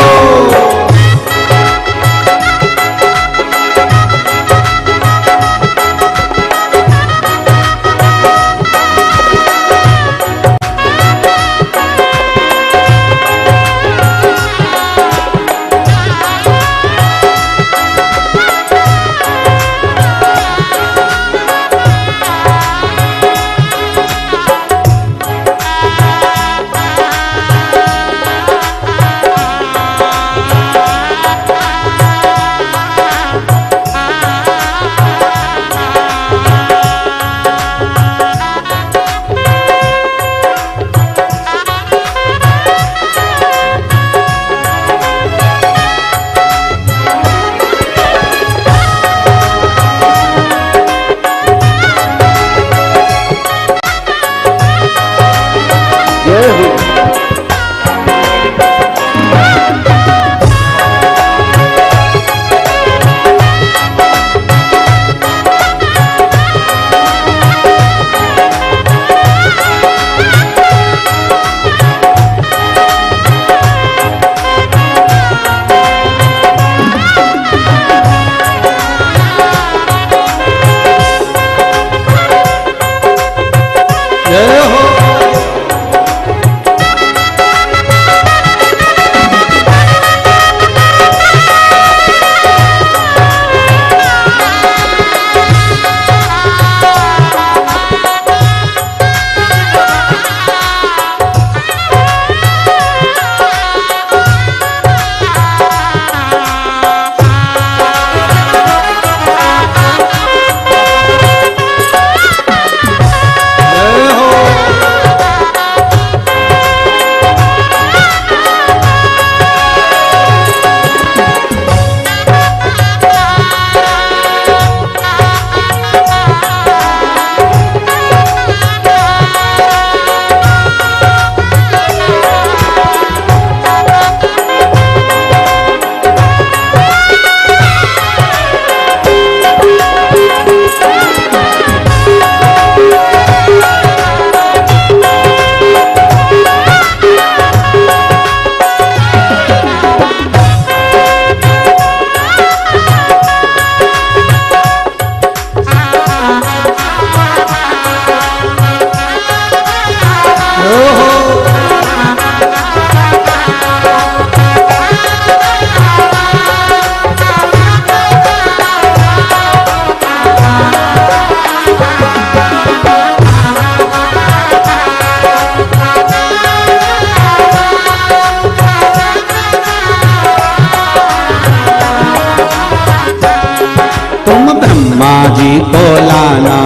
जी को लाना,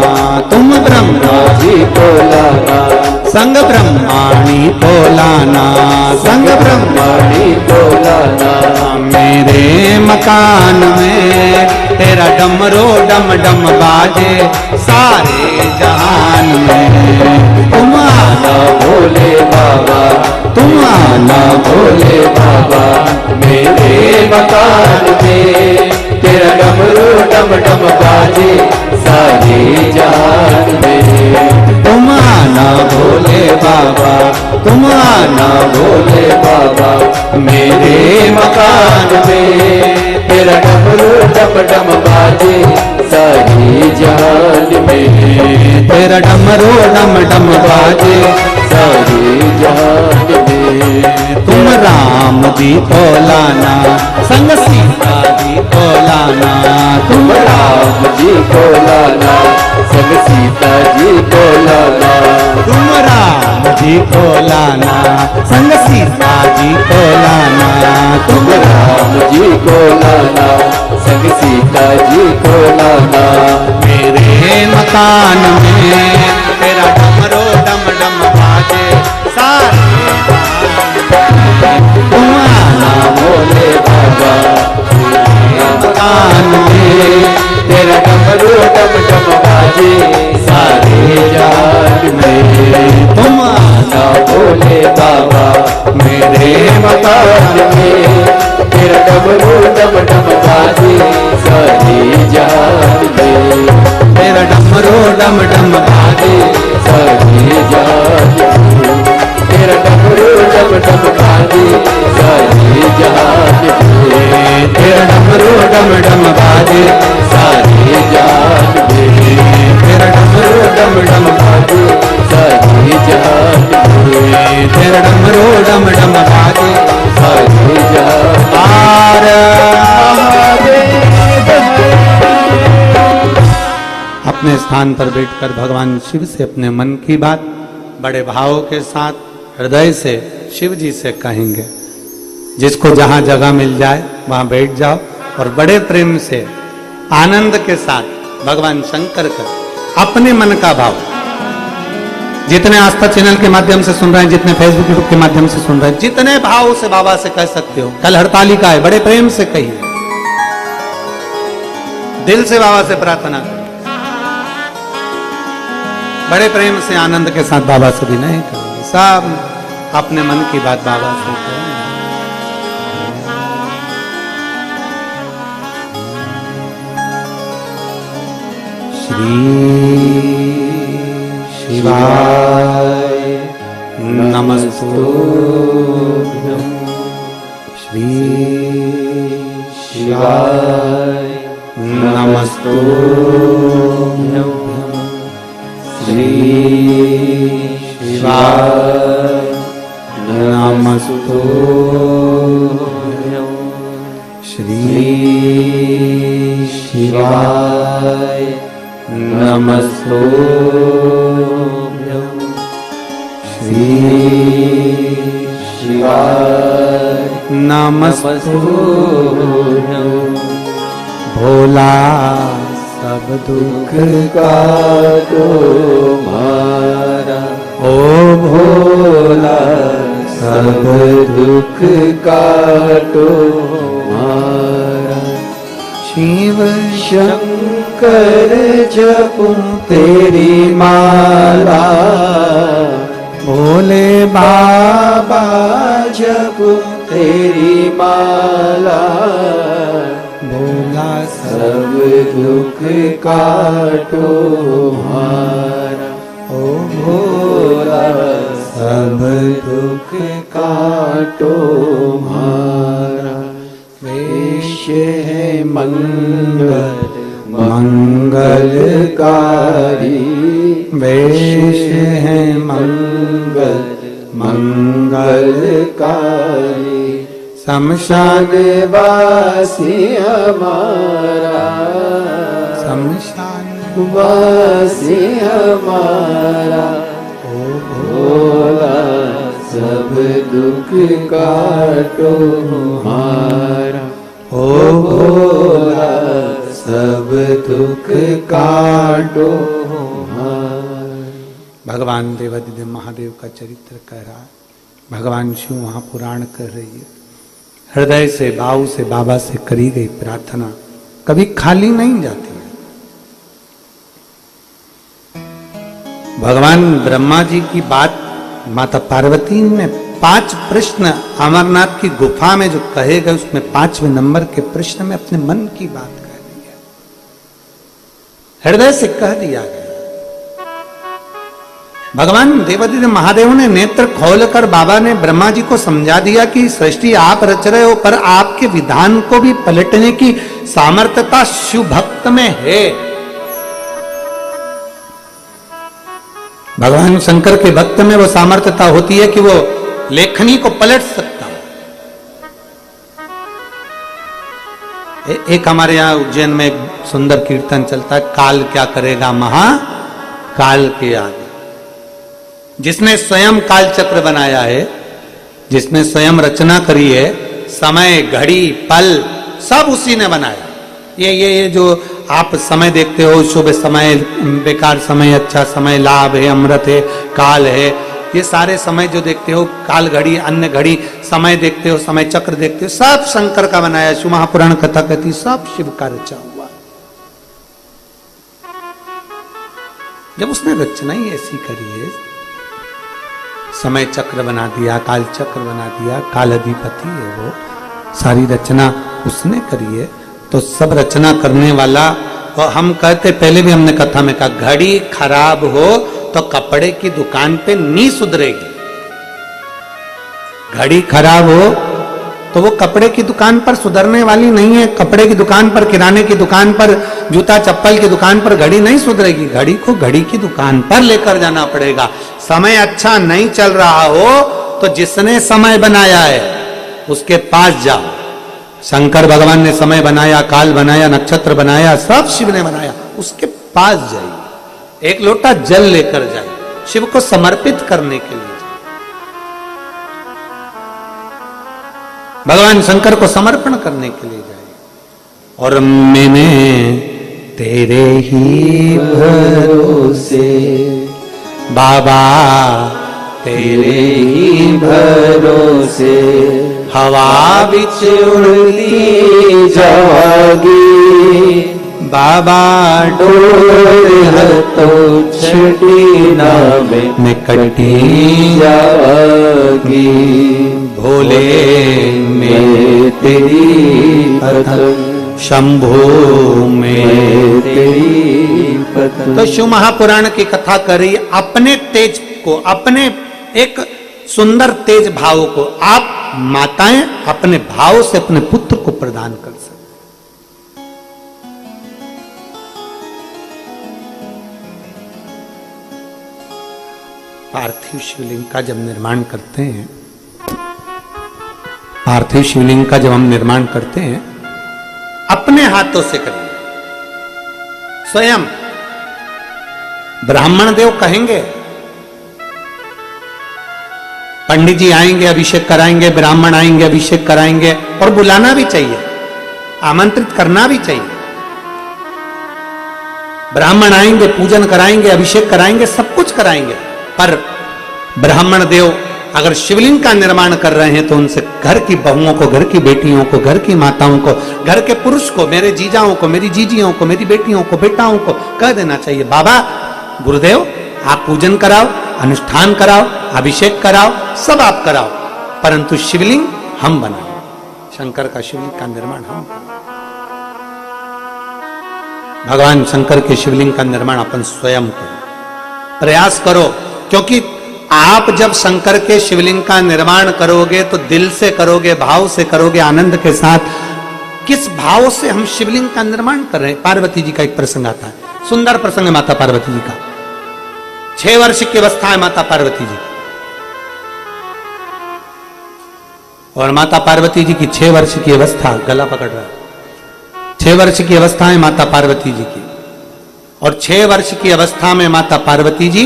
तुम ब्रह्मा जी को लाना, संग ब्रह्माणी को लाना, संग ब्रह्माणी को लाना। मेरे मकान में तेरा डमरो डम डम बाजे सारे जहान में। तुम आना भोले बाबा, तुम आना भोले बाबा, मेरे मकान में तेरा डमरू डम डम बाजे सारे जहान में। तुम आना भोले बाबा, तुम आना भोले बाबा, मेरे मकान में तेरा डमरू डम डम बाजे सारे जहान में। तेरा डमरू डम डम बाजे सारे जहान में। तुम राम जी को लाना, संग सीता जी को लाना, तुम राम जी को लाना, संग सीता जी को लाना, तुम राम जी को लाना, संग सीता जी को लाना, तुम राम जी को लाना, संग सीता जी को लाना। मेरे मकान में तेरा डमरो डम डम बाजे सारे तुम आना भोले बाबा, मेरे मकान में तेरा डमरू डम डम बाजे सारे जहान में। तुम आना भोले बाबा, मेरे मकान में तेरा डमरू डम डम बाजे सारे जहान में। तेरा डमरू डम डम बाजे सारी जान में, तेरा डमरू डम डम बाजे सारी जान में, तेरा डमरू डम डम बाजे सारी जान में, तेरा डमरू डम डम बाजे सारी जान में, तेरा डमरू डम डम बाजे सारी जान आर अपने स्थान पर बैठकर भगवान शिव से अपने मन की बात बड़े भाव के साथ हृदय से शिव जी से कहेंगे। जिसको जहां जगह मिल जाए वहां बैठ जाओ और बड़े प्रेम से आनंद के साथ भगवान शंकर का अपने मन का भाव, जितने आस्था चैनल के माध्यम से सुन रहे हैं, जितने फेसबुक यूट्यूब के माध्यम से सुन रहे हैं, जितने भाव से बाबा से कह सकते हो। कल हड़तालिका है, बड़े प्रेम से कहिए, दिल से बाबा से प्रार्थना करें, बड़े प्रेम से आनंद के साथ बाबा से भी नहीं करेंगे, सब अपने मन की बात बाबा से करेंगे। श्री शिवाय नमस्तुभ्यं, श्री शिवाय नमस्तुभ्यं, श्री शिवाय नमस्तुभ्यं, श्री शिवाय नमस्तुभ्यं, श्री शिवाय नमस्तुभ्यं। भोला सब दुख का तुम्हारा, ओ भोला सब दुख का तुम्हारा, शिव शंकर जपूं तेरी माला, भोले बाबा जपूं तेरी माला, भोला सब दुख काटो हमारा, ओ भोला सब दुख काटो हमारा। वेश है मंगल मंगलकारी, वेश है मंगल मंगलकारी, शमशान वासी हमारा, शमशान वासी हमारा, ओ भोला सब दुख काटो हमारा, ओ भोला सब दुख काटो हमारा। भगवान देवादिदेव महादेव का चरित्र कह रहा है, भगवान शिव वहां पुराण कर रही है। हृदय से भाव से बाबा से करी गई प्रार्थना कभी खाली नहीं जाती है। भगवान ब्रह्मा जी की बात माता पार्वती ने 5 प्रश्न अमरनाथ की गुफा में जो कहे गए उसमें 5वें नंबर के प्रश्न में अपने मन की बात कह दी है, हृदय से कह दिया गया। भगवान देवादिदेव महादेव ने नेत्र खोलकर बाबा ने ब्रह्मा जी को समझा दिया कि सृष्टि आप रच रहे हो, पर आपके विधान को भी पलटने की सामर्थ्यता शिव भक्त में है। भगवान शंकर के भक्त में वो सामर्थ्यता होती है कि वो लेखनी को पलट सकता है। एक हमारे यहाँ उज्जैन में एक सुंदर कीर्तन चलता है, काल क्या करेगा महा काल के आगे। जिसने स्वयं काल चक्र बनाया है, जिसने स्वयं रचना करी है, समय घड़ी पल सब उसी ने बनाया। ये जो आप समय देखते हो, शुभ समय, बेकार समय, अच्छा समय, लाभ है, अमृत है, काल है, ये सारे समय जो देखते हो, काल घड़ी, अन्य घड़ी, समय देखते हो, समय चक्र देखते हो, सब शंकर का बनाया। शिव महापुराण कथा कहती सब शिव का रचा हुआ। जब उसने रचना ही ऐसी करी है, समय चक्र बना दिया, काल चक्र बना दिया, काल अधिपति है वो, सारी रचना उसने करी है, तो सब रचना करने वाला और हम कहते, पहले भी हमने कथा में कहा, घड़ी खराब हो तो कपड़े की दुकान पे नहीं सुधरेगी। घड़ी खराब हो तो वो कपड़े की दुकान पर सुधरने वाली नहीं है। कपड़े की दुकान पर, किराने की दुकान पर, जूता चप्पल की दुकान पर घड़ी नहीं सुधरेगी। घड़ी को घड़ी की दुकान पर लेकर जाना पड़ेगा। समय अच्छा नहीं चल रहा हो तो जिसने समय बनाया है उसके पास जाओ। शंकर भगवान ने समय बनाया, काल बनाया, नक्षत्र बनाया, सब शिव ने बनाया, उसके पास जाइए। एक लोटा जल लेकर जाइए, शिव को समर्पित करने के लिए। भगवान शंकर को समर्पण करने के लिए जाए। और मैंने तेरे ही भरोसे बाबा, तेरे ही भरोसे हवा बिच उड़ती जागी बाबा, डोर तो छड़ी ना में कटी जागी। भोले में तेरी पतंग, शंभो में तेरी पतंग। तो शिव महापुराण की कथा करी। अपने तेज को, अपने एक सुंदर तेज भाव को आप माताएं अपने भाव से अपने पुत्र को प्रदान कर सकते। पार्थिव शिवलिंग का जब निर्माण करते हैं, पार्थिव शिवलिंग का जब हम निर्माण करते हैं, अपने हाथों से करेंगे। स्वयं ब्राह्मण देव कहेंगे, पंडित जी आएंगे, अभिषेक कराएंगे, ब्राह्मण आएंगे, अभिषेक कराएंगे, और बुलाना भी चाहिए, आमंत्रित करना भी चाहिए। ब्राह्मण आएंगे, पूजन कराएंगे, अभिषेक कराएंगे, सब कुछ कराएंगे। पर ब्राह्मण देव अगर शिवलिंग का निर्माण कर रहे हैं तो उनसे घर की बहुओं को, घर की बेटियों को, घर की माताओं को, घर के पुरुष को, मेरे जीजाओं को, मेरी जीजियों को, मेरी बेटियों को, बेटाओं को कह देना चाहिए, बाबा गुरुदेव आप पूजन कराओ, अनुष्ठान कराओ, अभिषेक कराओ, सब आप कराओ, परंतु शिवलिंग हम बनाओ। शंकर का शिवलिंग का निर्माण हम करें। भगवान शंकर के शिवलिंग का निर्माण अपन स्वयं करें, प्रयास करो। क्योंकि आप जब शंकर के शिवलिंग का निर्माण करोगे तो दिल से करोगे, भाव से करोगे, आनंद के साथ। किस भाव से हम शिवलिंग का निर्माण कर रहे हैं? पार्वती जी का एक प्रसंग आता है, सुंदर प्रसंग है माता पार्वती जी का। 6 वर्ष की अवस्था है माता पार्वती जी, और माता पार्वती जी की 6 वर्ष की अवस्था, गला पकड़ रहा है, 6 वर्ष की अवस्था है माता पार्वती जी की। और 6 वर्ष की अवस्था में माता पार्वती जी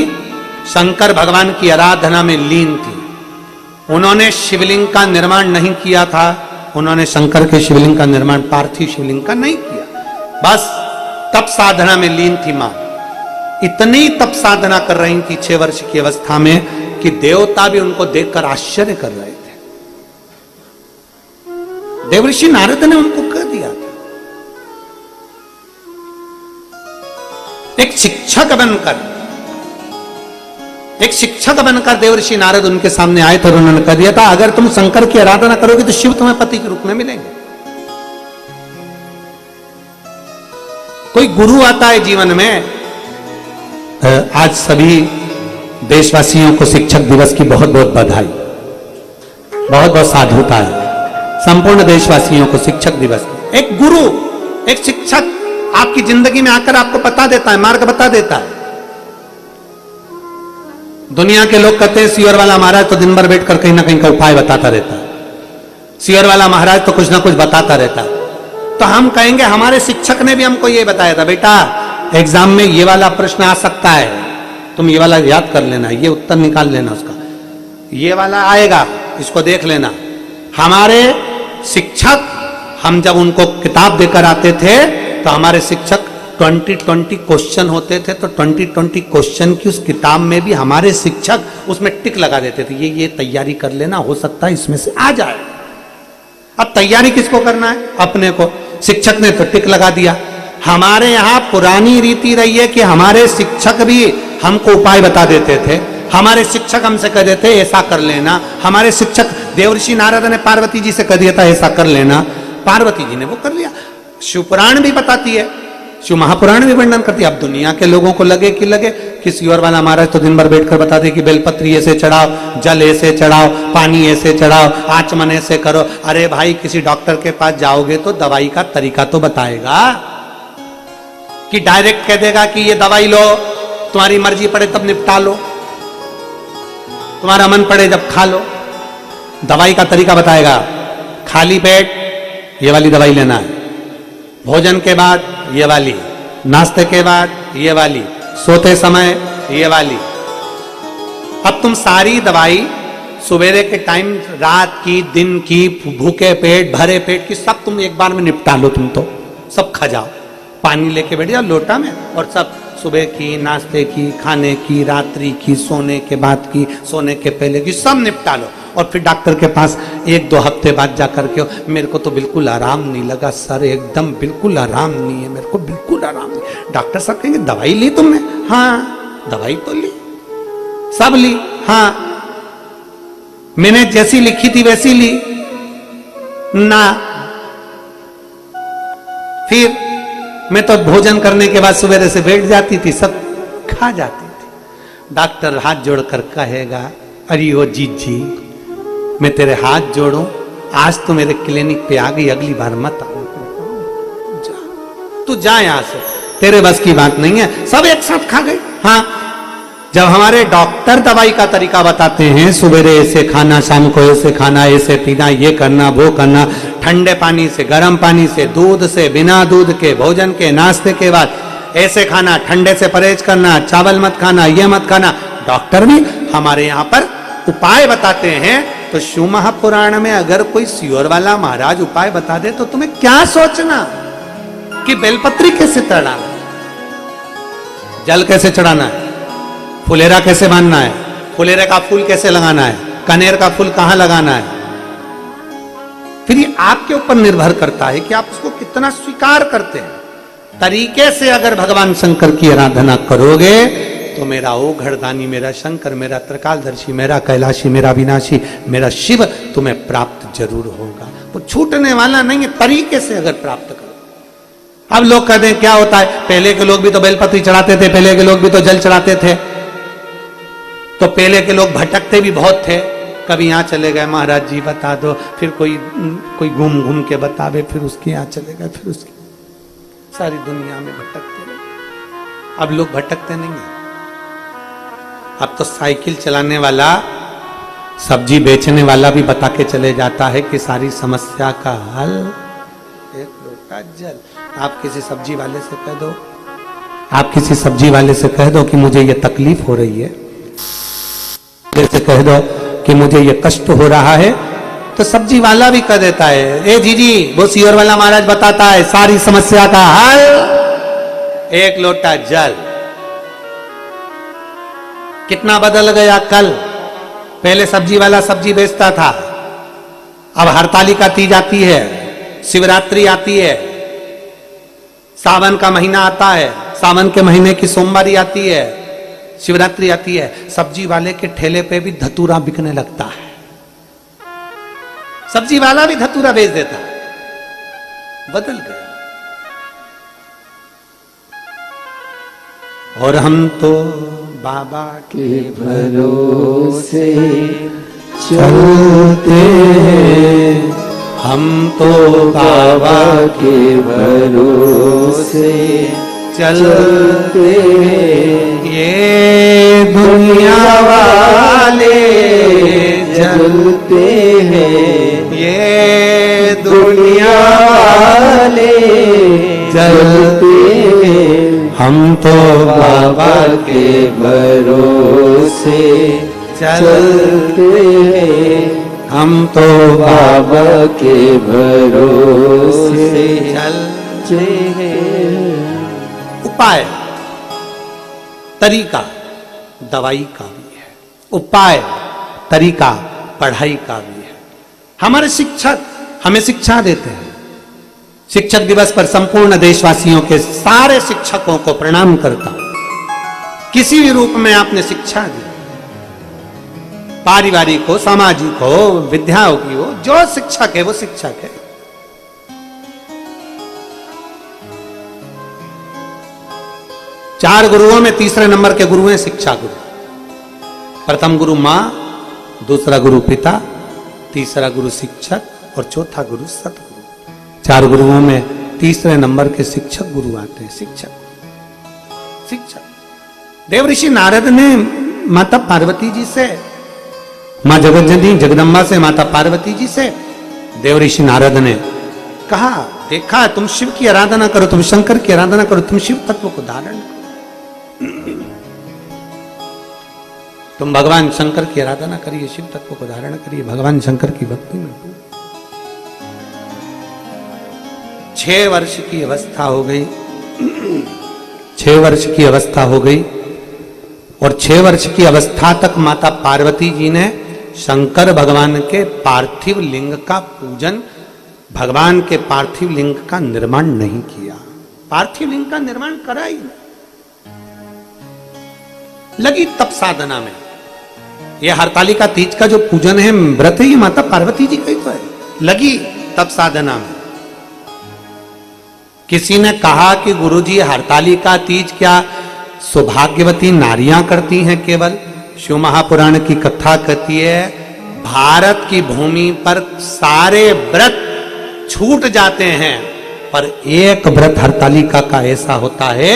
शंकर भगवान की आराधना में लीन थी। उन्होंने शिवलिंग का निर्माण नहीं किया था, उन्होंने शंकर के शिवलिंग का निर्माण, पार्थिव शिवलिंग का नहीं किया, बस तप साधना में लीन थी मां। इतनी तप साधना कर रही थी 6 वर्ष की अवस्था में कि देवता भी उनको देखकर आश्चर्य कर रहे थे। देवऋषि नारद ने उनको कह दिया था, एक शिक्षक बनकर देवऋषि नारद उनके सामने आए थे और उन्होंने कह दिया था, अगर तुम शंकर की आराधना करोगे तो शिव तुम्हें पति के रूप में मिलेंगे। कोई गुरु आता है जीवन में। आज सभी देशवासियों को शिक्षक दिवस की बहुत बहुत बधाई, बहुत बहुत साधुता है संपूर्ण देशवासियों को शिक्षक दिवस। एक गुरु, एक शिक्षक आपकी जिंदगी में आकर आपको बता देता है, मार्ग बता देता है। दुनिया के लोग कहते हैं सियोर वाला महाराज तो दिन भर बैठकर कहीं ना कहीं का उपाय बताता रहता है, सियोर वाला महाराज तो कुछ ना कुछ बताता रहता है। तो हम कहेंगे हमारे शिक्षक ने भी हमको ये बताया था, बेटा एग्जाम में ये वाला प्रश्न आ सकता है, तुम ये वाला याद कर लेना, ये उत्तर निकाल लेना उसका, ये वाला आएगा, इसको देख लेना। हमारे शिक्षक, हम जब उनको किताब देकर आते थे तो हमारे शिक्षक 20-20 क्वेश्चन होते थे, तो 20-20 क्वेश्चन की उस किताब में भी हमारे शिक्षक उसमें टिक लगा देते थे, ये तैयारी कर लेना, हो सकता है इसमें से आ जाए। अब तैयारी किसको करना है? अपने को। शिक्षक ने तो टिक लगा दिया। हमारे यहाँ पुरानी रीति रही है कि हमारे शिक्षक भी हमको उपाय बता देते थे, हमारे शिक्षक हमसे कह देते ऐसा कर लेना। हमारे शिक्षक देवऋषि नारद ने पार्वती जी से कह दिया था ऐसा कर लेना, पार्वती जी ने वो कर लिया। शिवपुराण भी बताती है शिव महापुराण भी वर्णन करती है। अब दुनिया के लोगों को लगे किसी और वाला महाराज तो दिन भर बैठकर बता दे कि बेलपत्री ऐसे चढ़ाओ, जल ऐसे चढ़ाओ, पानी ऐसे चढ़ाओ, आचमन ऐसे करो। अरे भाई, किसी डॉक्टर के पास जाओगे तो दवाई का तरीका तो बताएगा, कि डायरेक्ट कह देगा कि ये दवाई लो, तुम्हारी मर्जी पड़े तब निपटा लो, तुम्हारा मन पड़े जब खा लो। दवाई का तरीका बताएगा। खाली पेट ये वाली दवाई लेना है, भोजन के बाद ये वाली, नाश्ते के बाद ये वाली, सोते समय ये वाली। अब तुम सारी दवाई सवेरे के टाइम, रात की, दिन की, भूखे पेट, भरे पेट की, सब तुम एक बार में निपटा लो। तुम तो सब खा जाओ, पानी लेके बैठ जाओ लोटा में, और सब सुबह की, नाश्ते की, खाने की, रात्रि की, सोने के बाद की, सोने के पहले की, सब निपटा लो। और फिर डॉक्टर के पास 1-2 हफ्ते बाद जाकर के, मेरे को तो बिल्कुल आराम नहीं लगा सर, एकदम बिल्कुल आराम नहीं है, मेरे को बिल्कुल आराम नहीं। डॉक्टर साहब कहेंगे दवाई ली तुमने? हाँ दवाई तो ली, सब ली। हाँ मैंने जैसी लिखी थी वैसी ली ना। फिर मैं तो भोजन करने के बाद सवेरे से बैठ जाती थी, सब खा जाती थी। डॉक्टर हाथ जोड़कर कहेगा, अरे ओ जीजी, मैं तेरे हाथ जोड़ूं, आज तो मेरे क्लिनिक पे आ गई, अगली बार मत आओ, तू जा यहां से, तेरे बस की बात नहीं है। सब एक साथ खा गए। हाँ, जब हमारे डॉक्टर दवाई का तरीका बताते हैं, सवेरे ऐसे खाना, शाम को ऐसे खाना, ऐसे पीना, ये करना, वो करना, ठंडे पानी से, गर्म पानी से, दूध से, बिना दूध के, भोजन के, नाश्ते के बाद ऐसे खाना, ठंडे से परहेज करना, चावल मत खाना, ये मत खाना, डॉक्टर भी हमारे यहाँ पर उपाय बताते हैं। तो शिव महापुराण में अगर कोई सियोर वाला महाराज उपाय बता दे तो तुम्हें क्या सोचना कि बेलपत्री कैसे चढ़ाना है, जल कैसे चढ़ाना है, फुलेरा कैसे बांधना है, फुलेरे का फूल कैसे लगाना है, कनेर का फूल कहां लगाना है। फिर ये आपके ऊपर निर्भर करता है कि आप उसको कितना स्वीकार करते हैं। तरीके से अगर भगवान शंकर की आराधना करोगे तो मेरा ओ घरदानी, मेरा शंकर, मेरा त्रिकालदर्शी, मेरा कैलाशी, मेरा विनाशी, मेरा शिव तुम्हें प्राप्त जरूर होगा। वो छूटने वाला नहीं है, तरीके से अगर प्राप्त करो। अब लोग कहते हैं क्या होता है, पहले के लोग भी तो बेलपत्री चढ़ाते थे, पहले के लोग भी तो जल चढ़ाते थे, तो पहले के लोग भटकते भी बहुत थे। कभी यहाँ चले गए, महाराज जी बता दो, फिर कोई घूम घूम के बतावे, फिर उसके यहाँ चले गए, फिर उसकी सारी दुनिया में भटकते रहे। अब लोग भटकते नहीं है। अब तो साइकिल चलाने वाला, सब्जी बेचने वाला भी बता के चले जाता है कि सारी समस्या का हल एक लोटा जल। आप किसी सब्जी वाले से कह दो, आप किसी सब्जी वाले से कह दो कि मुझे ये तकलीफ हो रही है, जैसे कह दो कि मुझे ये कष्ट हो रहा है, तो सब्जी वाला भी कह देता है, ए जीजी, वो सियोर वाला महाराज बताता है सारी समस्या का हल एक लोटा जल। कितना बदल गया कल। पहले सब्जी वाला सब्जी बेचता था, अब हरतालिका तीज आती है, शिवरात्रि आती है, सावन का महीना आता है, सावन के महीने की सोमवारी आती है, शिवरात्रि आती है, सब्जी वाले के ठेले पे भी धतूरा बिकने लगता है। सब्जी वाला भी धतूरा बेच देता है। बदल गया। और हम तो बाबा के भरोसे चलते हैं, हम तो बाबा के भरोसे चलते हैं। ये दुनिया वाले जलते हैं, ये दुनिया वाले जलते हैं, हम तो बाबा के भरोसे चलते हैं, हम तो बाबा के भरोसे चलते हैं। उपाय, तरीका दवाई का भी है, उपाय तरीका पढ़ाई का भी है। हमारे शिक्षक हमें शिक्षा देते हैं। शिक्षक दिवस पर संपूर्ण देशवासियों के सारे शिक्षकों को प्रणाम करता हूं। किसी भी रूप में आपने शिक्षा दी, पारिवारिक हो, सामाजिक हो, विद्याओं की हो, जो शिक्षक है वो शिक्षक है। 4 गुरुओं में तीसरे नंबर के गुरु हैं शिक्षा गुरु। प्रथम गुरु मां, दूसरा गुरु पिता, तीसरा गुरु शिक्षक और चौथा गुरु सतगुरु। 4 गुरुओं में तीसरे नंबर के शिक्षक गुरु आते हैं। शिक्षक देव ऋषि नारद ने माता पार्वती जी से, मां जगतजननी जगदम्बा से, माता पार्वती जी से देव ऋषि नारद ने कहा, देखा तुम शिव की आराधना करो, तुम शंकर की आराधना करो, तुम शिव तत्व को धारण करो, तुम भगवान शंकर की आराधना करिए, शिव तत्व को धारण करिए, भगवान शंकर की भक्ति में। 6 वर्ष की अवस्था हो गई, 6 वर्ष की अवस्था हो गई और 6 वर्ष की अवस्था तक माता पार्वती जी ने शंकर भगवान के पार्थिव लिंग का पूजन, भगवान के पार्थिव लिंग का निर्माण नहीं किया। पार्थिव लिंग का निर्माण करा ही नहीं। लगी तप साधना में। यह हरतालिका तीज का जो पूजन है, व्रत है, ये माता पार्वती जी का ही तो है। लगी तप साधना में। किसी ने कहा कि गुरुजी हरतालिका तीज क्या सौभाग्यवती नारियां करती हैं केवल? शिव महापुराण की कथा कहती है, भारत की भूमि पर सारे व्रत छूट जाते हैं, पर एक व्रत हरतालिका का ऐसा होता है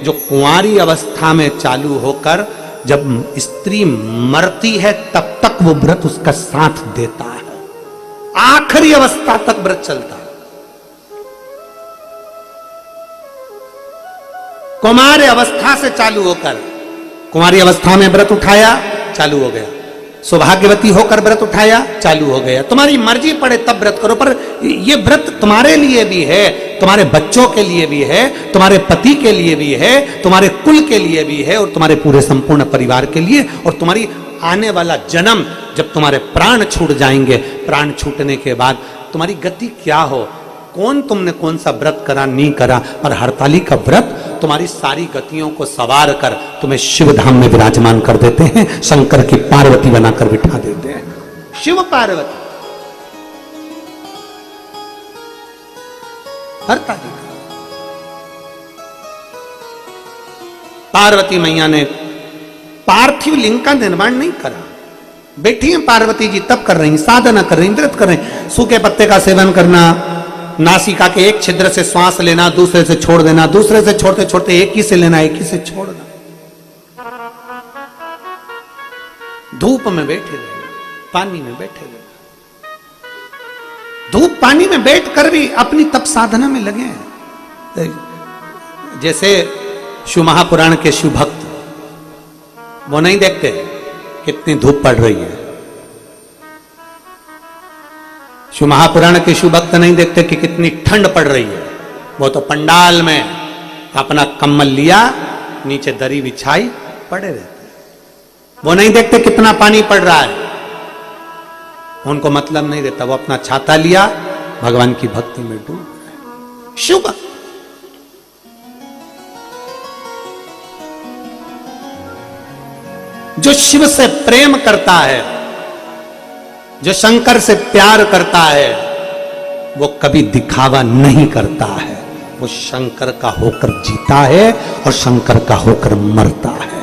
जो कुंवारी अवस्था में चालू होकर जब स्त्री मरती है तब तक वो व्रत उसका साथ देता है। आखिरी अवस्था तक व्रत चलता है। कुमारी अवस्था से चालू होकर, कुमारी अवस्था में व्रत उठाया, चालू हो गया। सौभाग्यवती होकर व्रत उठाया, चालू हो गया। तुम्हारी मर्जी पड़े तब व्रत करो, पर ये व्रत तुम्हारे लिए भी है, तुम्हारे बच्चों के लिए भी है, तुम्हारे पति के लिए भी है, तुम्हारे कुल के लिए भी है और तुम्हारे पूरे संपूर्ण परिवार के लिए। और तुम्हारी आने वाला जन्म, जब तुम्हारे प्राण छूट जाएंगे, प्राण छूटने के बाद तुम्हारी गति क्या हो, कौन तुमने कौन सा व्रत करा नहीं करा, पर हरतालिका व्रत तुम्हारी सारी गतियों को सवार कर तुम्हें शिव धाम में विराजमान कर देते हैं, शंकर की पार्वती बनाकर बिठा देते हैं। शिव पार्वती हरतालिका। पार्वती मैया ने पार्थिव लिंग का निर्माण नहीं करा। बैठी हैं पार्वती जी, तप कर रही, साधना कर रही, व्रत कर रही। सूखे पत्ते का सेवन करना, नासिका के एक छिद्र से श्वास लेना, दूसरे से छोड़ देना, दूसरे से छोड़ते छोड़ते एक ही से लेना, एक ही से छोड़ना। धूप में बैठे रहे, पानी में बैठे रहे, धूप पानी में बैठकर भी अपनी तप साधना में लगे हैं। जैसे शिव महापुराण के शिव भक्त, वो नहीं देखते कितनी धूप पड़ रही है। शिव महापुराण के शिव भक्त नहीं देखते कि कितनी ठंड पड़ रही है। वो तो पंडाल में अपना कम्बल लिया, नीचे दरी बिछाई पड़े रहते। वो नहीं देखते कितना पानी पड़ रहा है, उनको मतलब नहीं देता। वो अपना छाता लिया, भगवान की भक्ति में डूब गए। शिव भक्त जो शिव से प्रेम करता है, जो शंकर से प्यार करता है, वो कभी दिखावा नहीं करता है। वो शंकर का होकर जीता है और शंकर का होकर मरता है।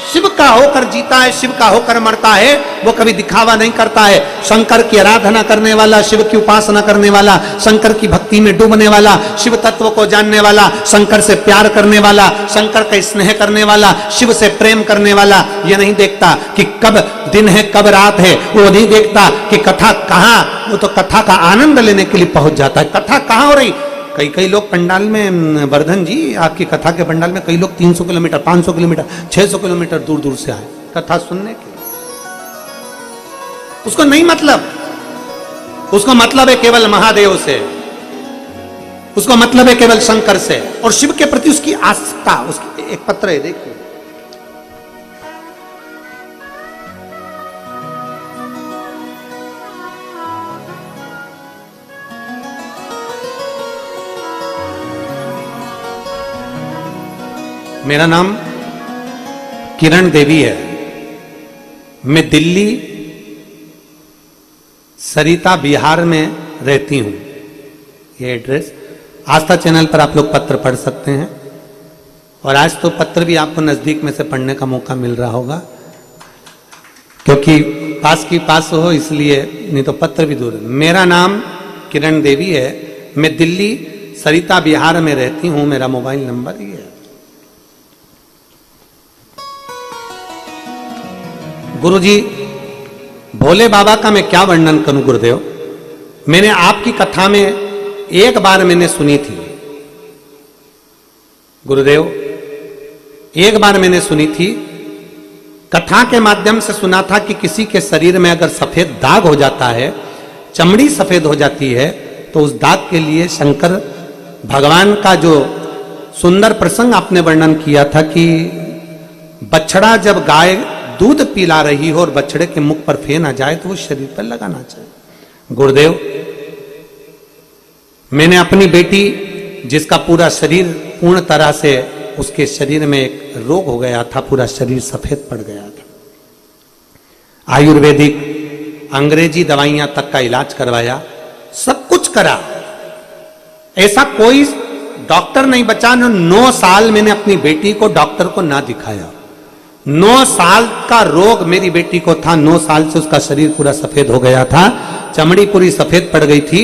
शिव का होकर जीता है, शिव का होकर मरता है। वो कभी दिखावा नहीं करता है। शंकर की आराधना करने वाला, शिव की उपासना करने वाला, शंकर की भक्ति में डूबने वाला, शिव तत्व को जानने वाला, शंकर से प्यार करने वाला, शंकर का स्नेह करने वाला, शिव से प्रेम करने वाला, ये नहीं देखता कि कब दिन है कब रात है। वो नहीं देखता कि कथा कहाँ, वो तो कथा का आनंद लेने के लिए पहुंच जाता है। कथा कहाँ हो रही? कई लोग पंडाल में, वर्धन जी आपकी कथा के पंडाल में कई लोग 300 किलोमीटर, 500 किलोमीटर, 600 किलोमीटर दूर दूर से आए कथा सुनने के। उसको नहीं मतलब, उसको मतलब है केवल महादेव से, उसको मतलब है केवल शंकर से और शिव के प्रति उसकी आस्था। उसकी एक पत्र है, देखिए, मेरा नाम किरण देवी है। मैं दिल्ली सरिता बिहार में रहती हूं। ये एड्रेस आस्था चैनल पर आप लोग पत्र पढ़ सकते हैं। और आज तो पत्र भी आपको नजदीक में से पढ़ने का मौका मिल रहा होगा, क्योंकि पास की पास हो इसलिए, नहीं तो पत्र भी दूर है। मेरा नाम किरण देवी है, मैं दिल्ली सरिता बिहार में रहती हूं, मेरा मोबाइल नंबर ये है। गुरुजी, भोले बाबा का मैं क्या वर्णन करूं गुरुदेव। मैंने आपकी कथा में एक बार मैंने सुनी थी गुरुदेव, एक बार मैंने सुनी थी, कथा के माध्यम से सुना था कि किसी के शरीर में अगर सफेद दाग हो जाता है, चमड़ी सफेद हो जाती है, तो उस दाग के लिए शंकर भगवान का जो सुंदर प्रसंग आपने वर्णन किया था कि बछड़ा जब गाय दूध पिला रही हो और बछड़े के मुख पर फेन आ जाए तो वो शरीर पर लगाना चाहिए। गुरुदेव, मैंने अपनी बेटी, जिसका पूरा शरीर पूर्ण तरह से, उसके शरीर में एक रोग हो गया था, पूरा शरीर सफेद पड़ गया था, आयुर्वेदिक अंग्रेजी दवाइयां तक का इलाज करवाया, सब कुछ करा, ऐसा कोई डॉक्टर नहीं बचा। 9 साल मैंने अपनी बेटी को डॉक्टर को ना दिखाया। 9 साल का रोग मेरी बेटी को था, 9 साल से उसका शरीर पूरा सफेद हो गया था, चमड़ी पूरी सफेद पड़ गई थी।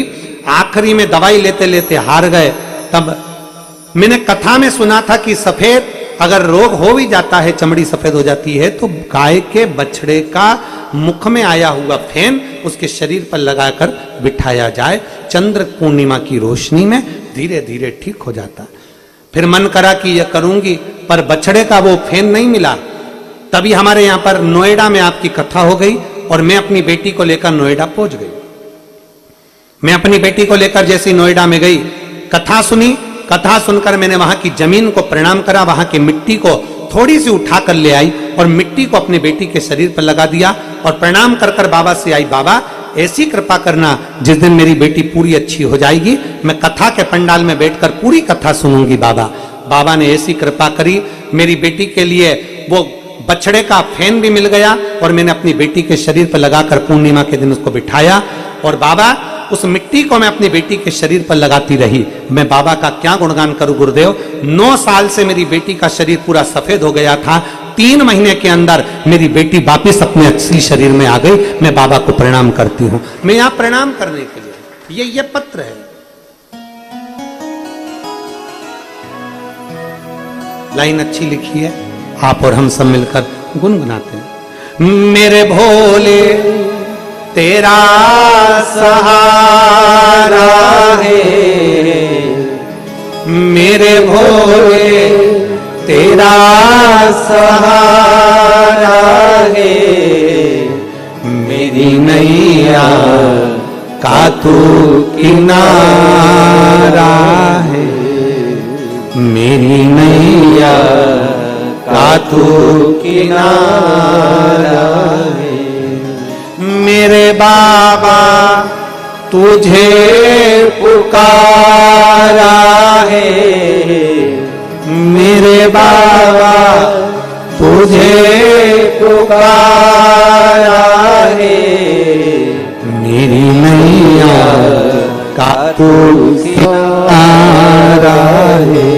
आखिरी में दवाई लेते लेते हार गए। तब मैंने कथा में सुना था कि सफेद अगर रोग हो भी जाता है, चमड़ी सफेद हो जाती है, तो गाय के बछड़े का मुख में आया हुआ फेन उसके शरीर पर लगाकर बिठाया जाए, चंद्र पूर्णिमा की रोशनी में धीरे धीरे ठीक हो जाता। फिर मन करा कि यह करूंगी, पर बछड़े का वो फेन नहीं मिला। तभी हमारे यहां पर नोएडा में आपकी कथा हो गई और मैं अपनी बेटी को लेकर नोएडा पहुंच गई। मैं अपनी बेटी को लेकर जैसी नोएडा में गई, कथा सुनी, कथा सुनकर मैंने वहां की जमीन को प्रणाम करा, वहां की मिट्टी को थोड़ी सी उठाकर ले आई और मिट्टी को अपनी बेटी के शरीर पर लगा दिया और प्रणाम कर कर बाबा से आई, बाबा ऐसी कृपा करना जिस दिन मेरी बेटी पूरी अच्छी हो जाएगी, मैं कथा के पंडाल में बैठकर पूरी कथा सुनूंगी बाबा। बाबा ने ऐसी कृपा करी, मेरी बेटी के लिए वो बछड़े का फेन भी मिल गया और मैंने अपनी बेटी के शरीर पर लगाकर पूर्णिमा के दिन उसको बिठाया और बाबा उस मिट्टी को मैं अपनी बेटी के शरीर पर लगाती रही। मैं बाबा का क्या गुणगान करूं गुरुदेव। 9 साल से मेरी बेटी का शरीर पूरा सफेद हो गया था, 3 महीने के अंदर मेरी बेटी वापिस अपने असली शरीर में आ गई। मैं बाबा को प्रणाम करती हूं। मैं यहां प्रणाम करने के लिए, ये पत्र है। लाइन अच्छी लिखी है, आप और हम सब मिलकर गुनगुनाते हैं। मेरे भोले तेरा सहारा है, मेरे भोले तेरा सहारा है, मेरी नैया का तू किनारा है, मेरी नैया का तू किनारा है। मेरे बाबा तुझे पुकारा है, मेरे बाबा तुझे पुकारा है, मेरी नैया का तू किनारा है,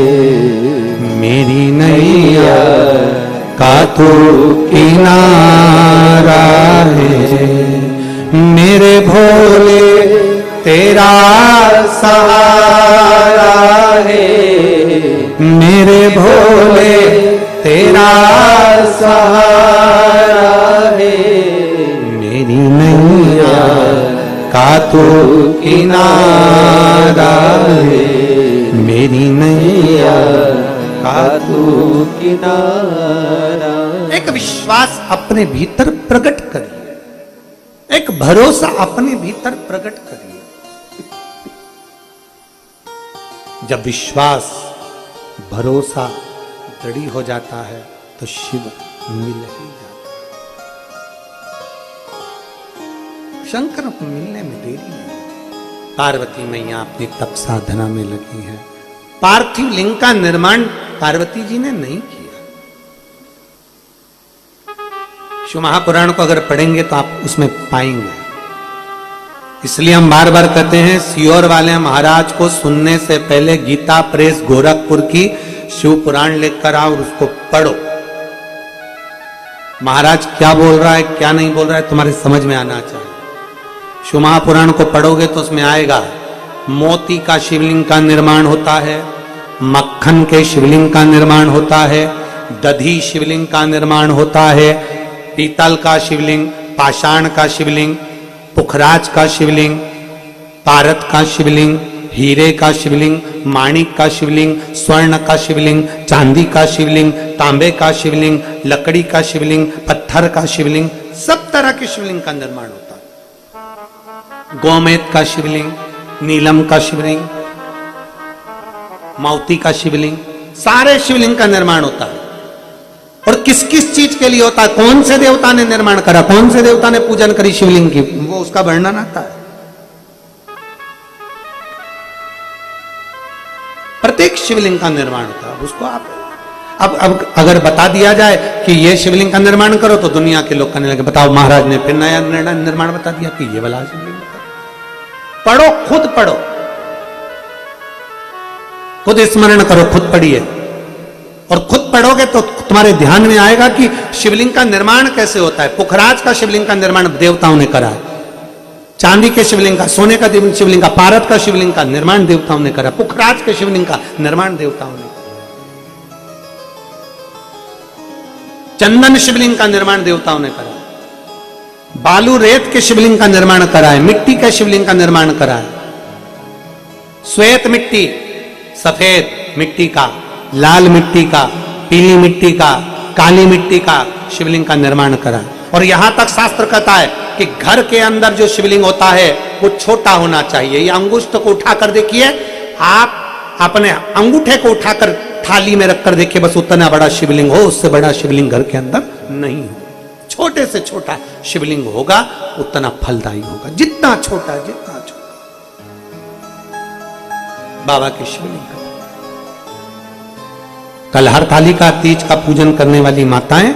मेरी नैया का तू किनारा है। मेरे भोले तेरा सहारा है, मेरे भोले तेरा सहारा है, मेरी नैया का तू किनारा है, मेरी नैया का तू किनारा। एक विश्वास अपने भीतर प्रकट करिए, एक भरोसा अपने भीतर प्रकट करिए। जब विश्वास भरोसा दृढ़ हो जाता है तो शिव मिल ही जाता है। शंकर को मिलने में देरी नहीं। पार्वती मैया अपनी तप साधना में लगी है। पार्थिव लिंग का निर्माण पार्वती जी ने नहीं किया। शिव महापुराण को अगर पढ़ेंगे तो आप उसमें पाएंगे। इसलिए हम बार बार कहते हैं, सियोर वाले महाराज को सुनने से पहले गीता प्रेस गोरखपुर की शिव पुराण लेकर आओ और उसको पढ़ो। महाराज क्या बोल रहा है क्या नहीं बोल रहा है तुम्हारे समझ में आना चाहिए। शिव महापुराण को पढ़ोगे तो उसमें आएगा मोती का शिवलिंग का निर्माण होता है, मक्खन के शिवलिंग का निर्माण होता है, दधी शिवलिंग का निर्माण होता है, पीतल का शिवलिंग, पाषाण का शिवलिंग, पुखराज का शिवलिंग, पारत का शिवलिंग, हीरे का शिवलिंग, माणिक का शिवलिंग, स्वर्ण का शिवलिंग, चांदी का शिवलिंग, तांबे का शिवलिंग, लकड़ी का शिवलिंग, पत्थर का शिवलिंग, सब तरह के शिवलिंग का निर्माण होता है। गोमेद का शिवलिंग, नीलम का शिवलिंग, माउती का शिवलिंग, सारे शिवलिंग का निर्माण होता है। और किस किस चीज के लिए होता है, कौन से देवता ने निर्माण करा, कौन से देवता ने पूजन करी शिवलिंग की, वो उसका वर्णन आता है। प्रत्येक शिवलिंग का निर्माण होता है, उसको आप अब अगर बता दिया जाए कि ये शिवलिंग का निर्माण करो तो दुनिया के लोग कहने लगे बताओ महाराज ने फिर नया निर्माण बता दिया कि ये वाला शिवलिंग। पढ़ो, खुद पढ़ो, खुद स्मरण करो, खुद पढ़िए और खुद पढ़ोगे तो तुम्हारे ध्यान में आएगा कि शिवलिंग का निर्माण कैसे होता है। पुखराज का शिवलिंग का निर्माण देवताओं ने करा है, चांदी के शिवलिंग का, सोने का शिवलिंग का, पारद का शिवलिंग का निर्माण देवताओं ने करा, पुखराज के शिवलिंग का निर्माण देवताओं ने, चंदन शिवलिंग का निर्माण देवताओं ने करा, बालू रेत के शिवलिंग का निर्माण करा है, मिट्टी के शिवलिंग का निर्माण करा है, श्वेत मिट्टी, सफेद मिट्टी का, लाल मिट्टी का, पीली मिट्टी का, काली मिट्टी का शिवलिंग का निर्माण करा। और यहां तक शास्त्र कहता है कि घर के अंदर जो शिवलिंग होता है वो छोटा होना चाहिए। ये अंगुष्ठ को उठाकर देखिए, आप अपने अंगूठे को उठाकर थाली में रखकर देखिए, बस उतना बड़ा शिवलिंग हो, उससे बड़ा शिवलिंग घर के अंदर नहीं हो। छोटे से छोटा शिवलिंग होगा उतना फलदायी होगा, जितना छोटा जितना छोटा। बाबा के शिवलिंग का कल हरतालिका तीज का पूजन करने वाली माताएं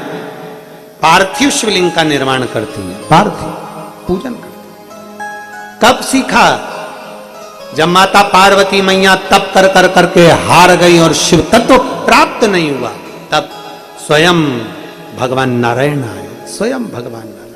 पार्थिव शिवलिंग का निर्माण करती हैं, पार्थिव पूजन करती हैं। कब सीखा? जब माता पार्वती मैया तप कर कर करके हार गई और शिव तत्व प्राप्त नहीं हुआ, तब स्वयं भगवान नारायण आए, स्वयं भगवान नारायण।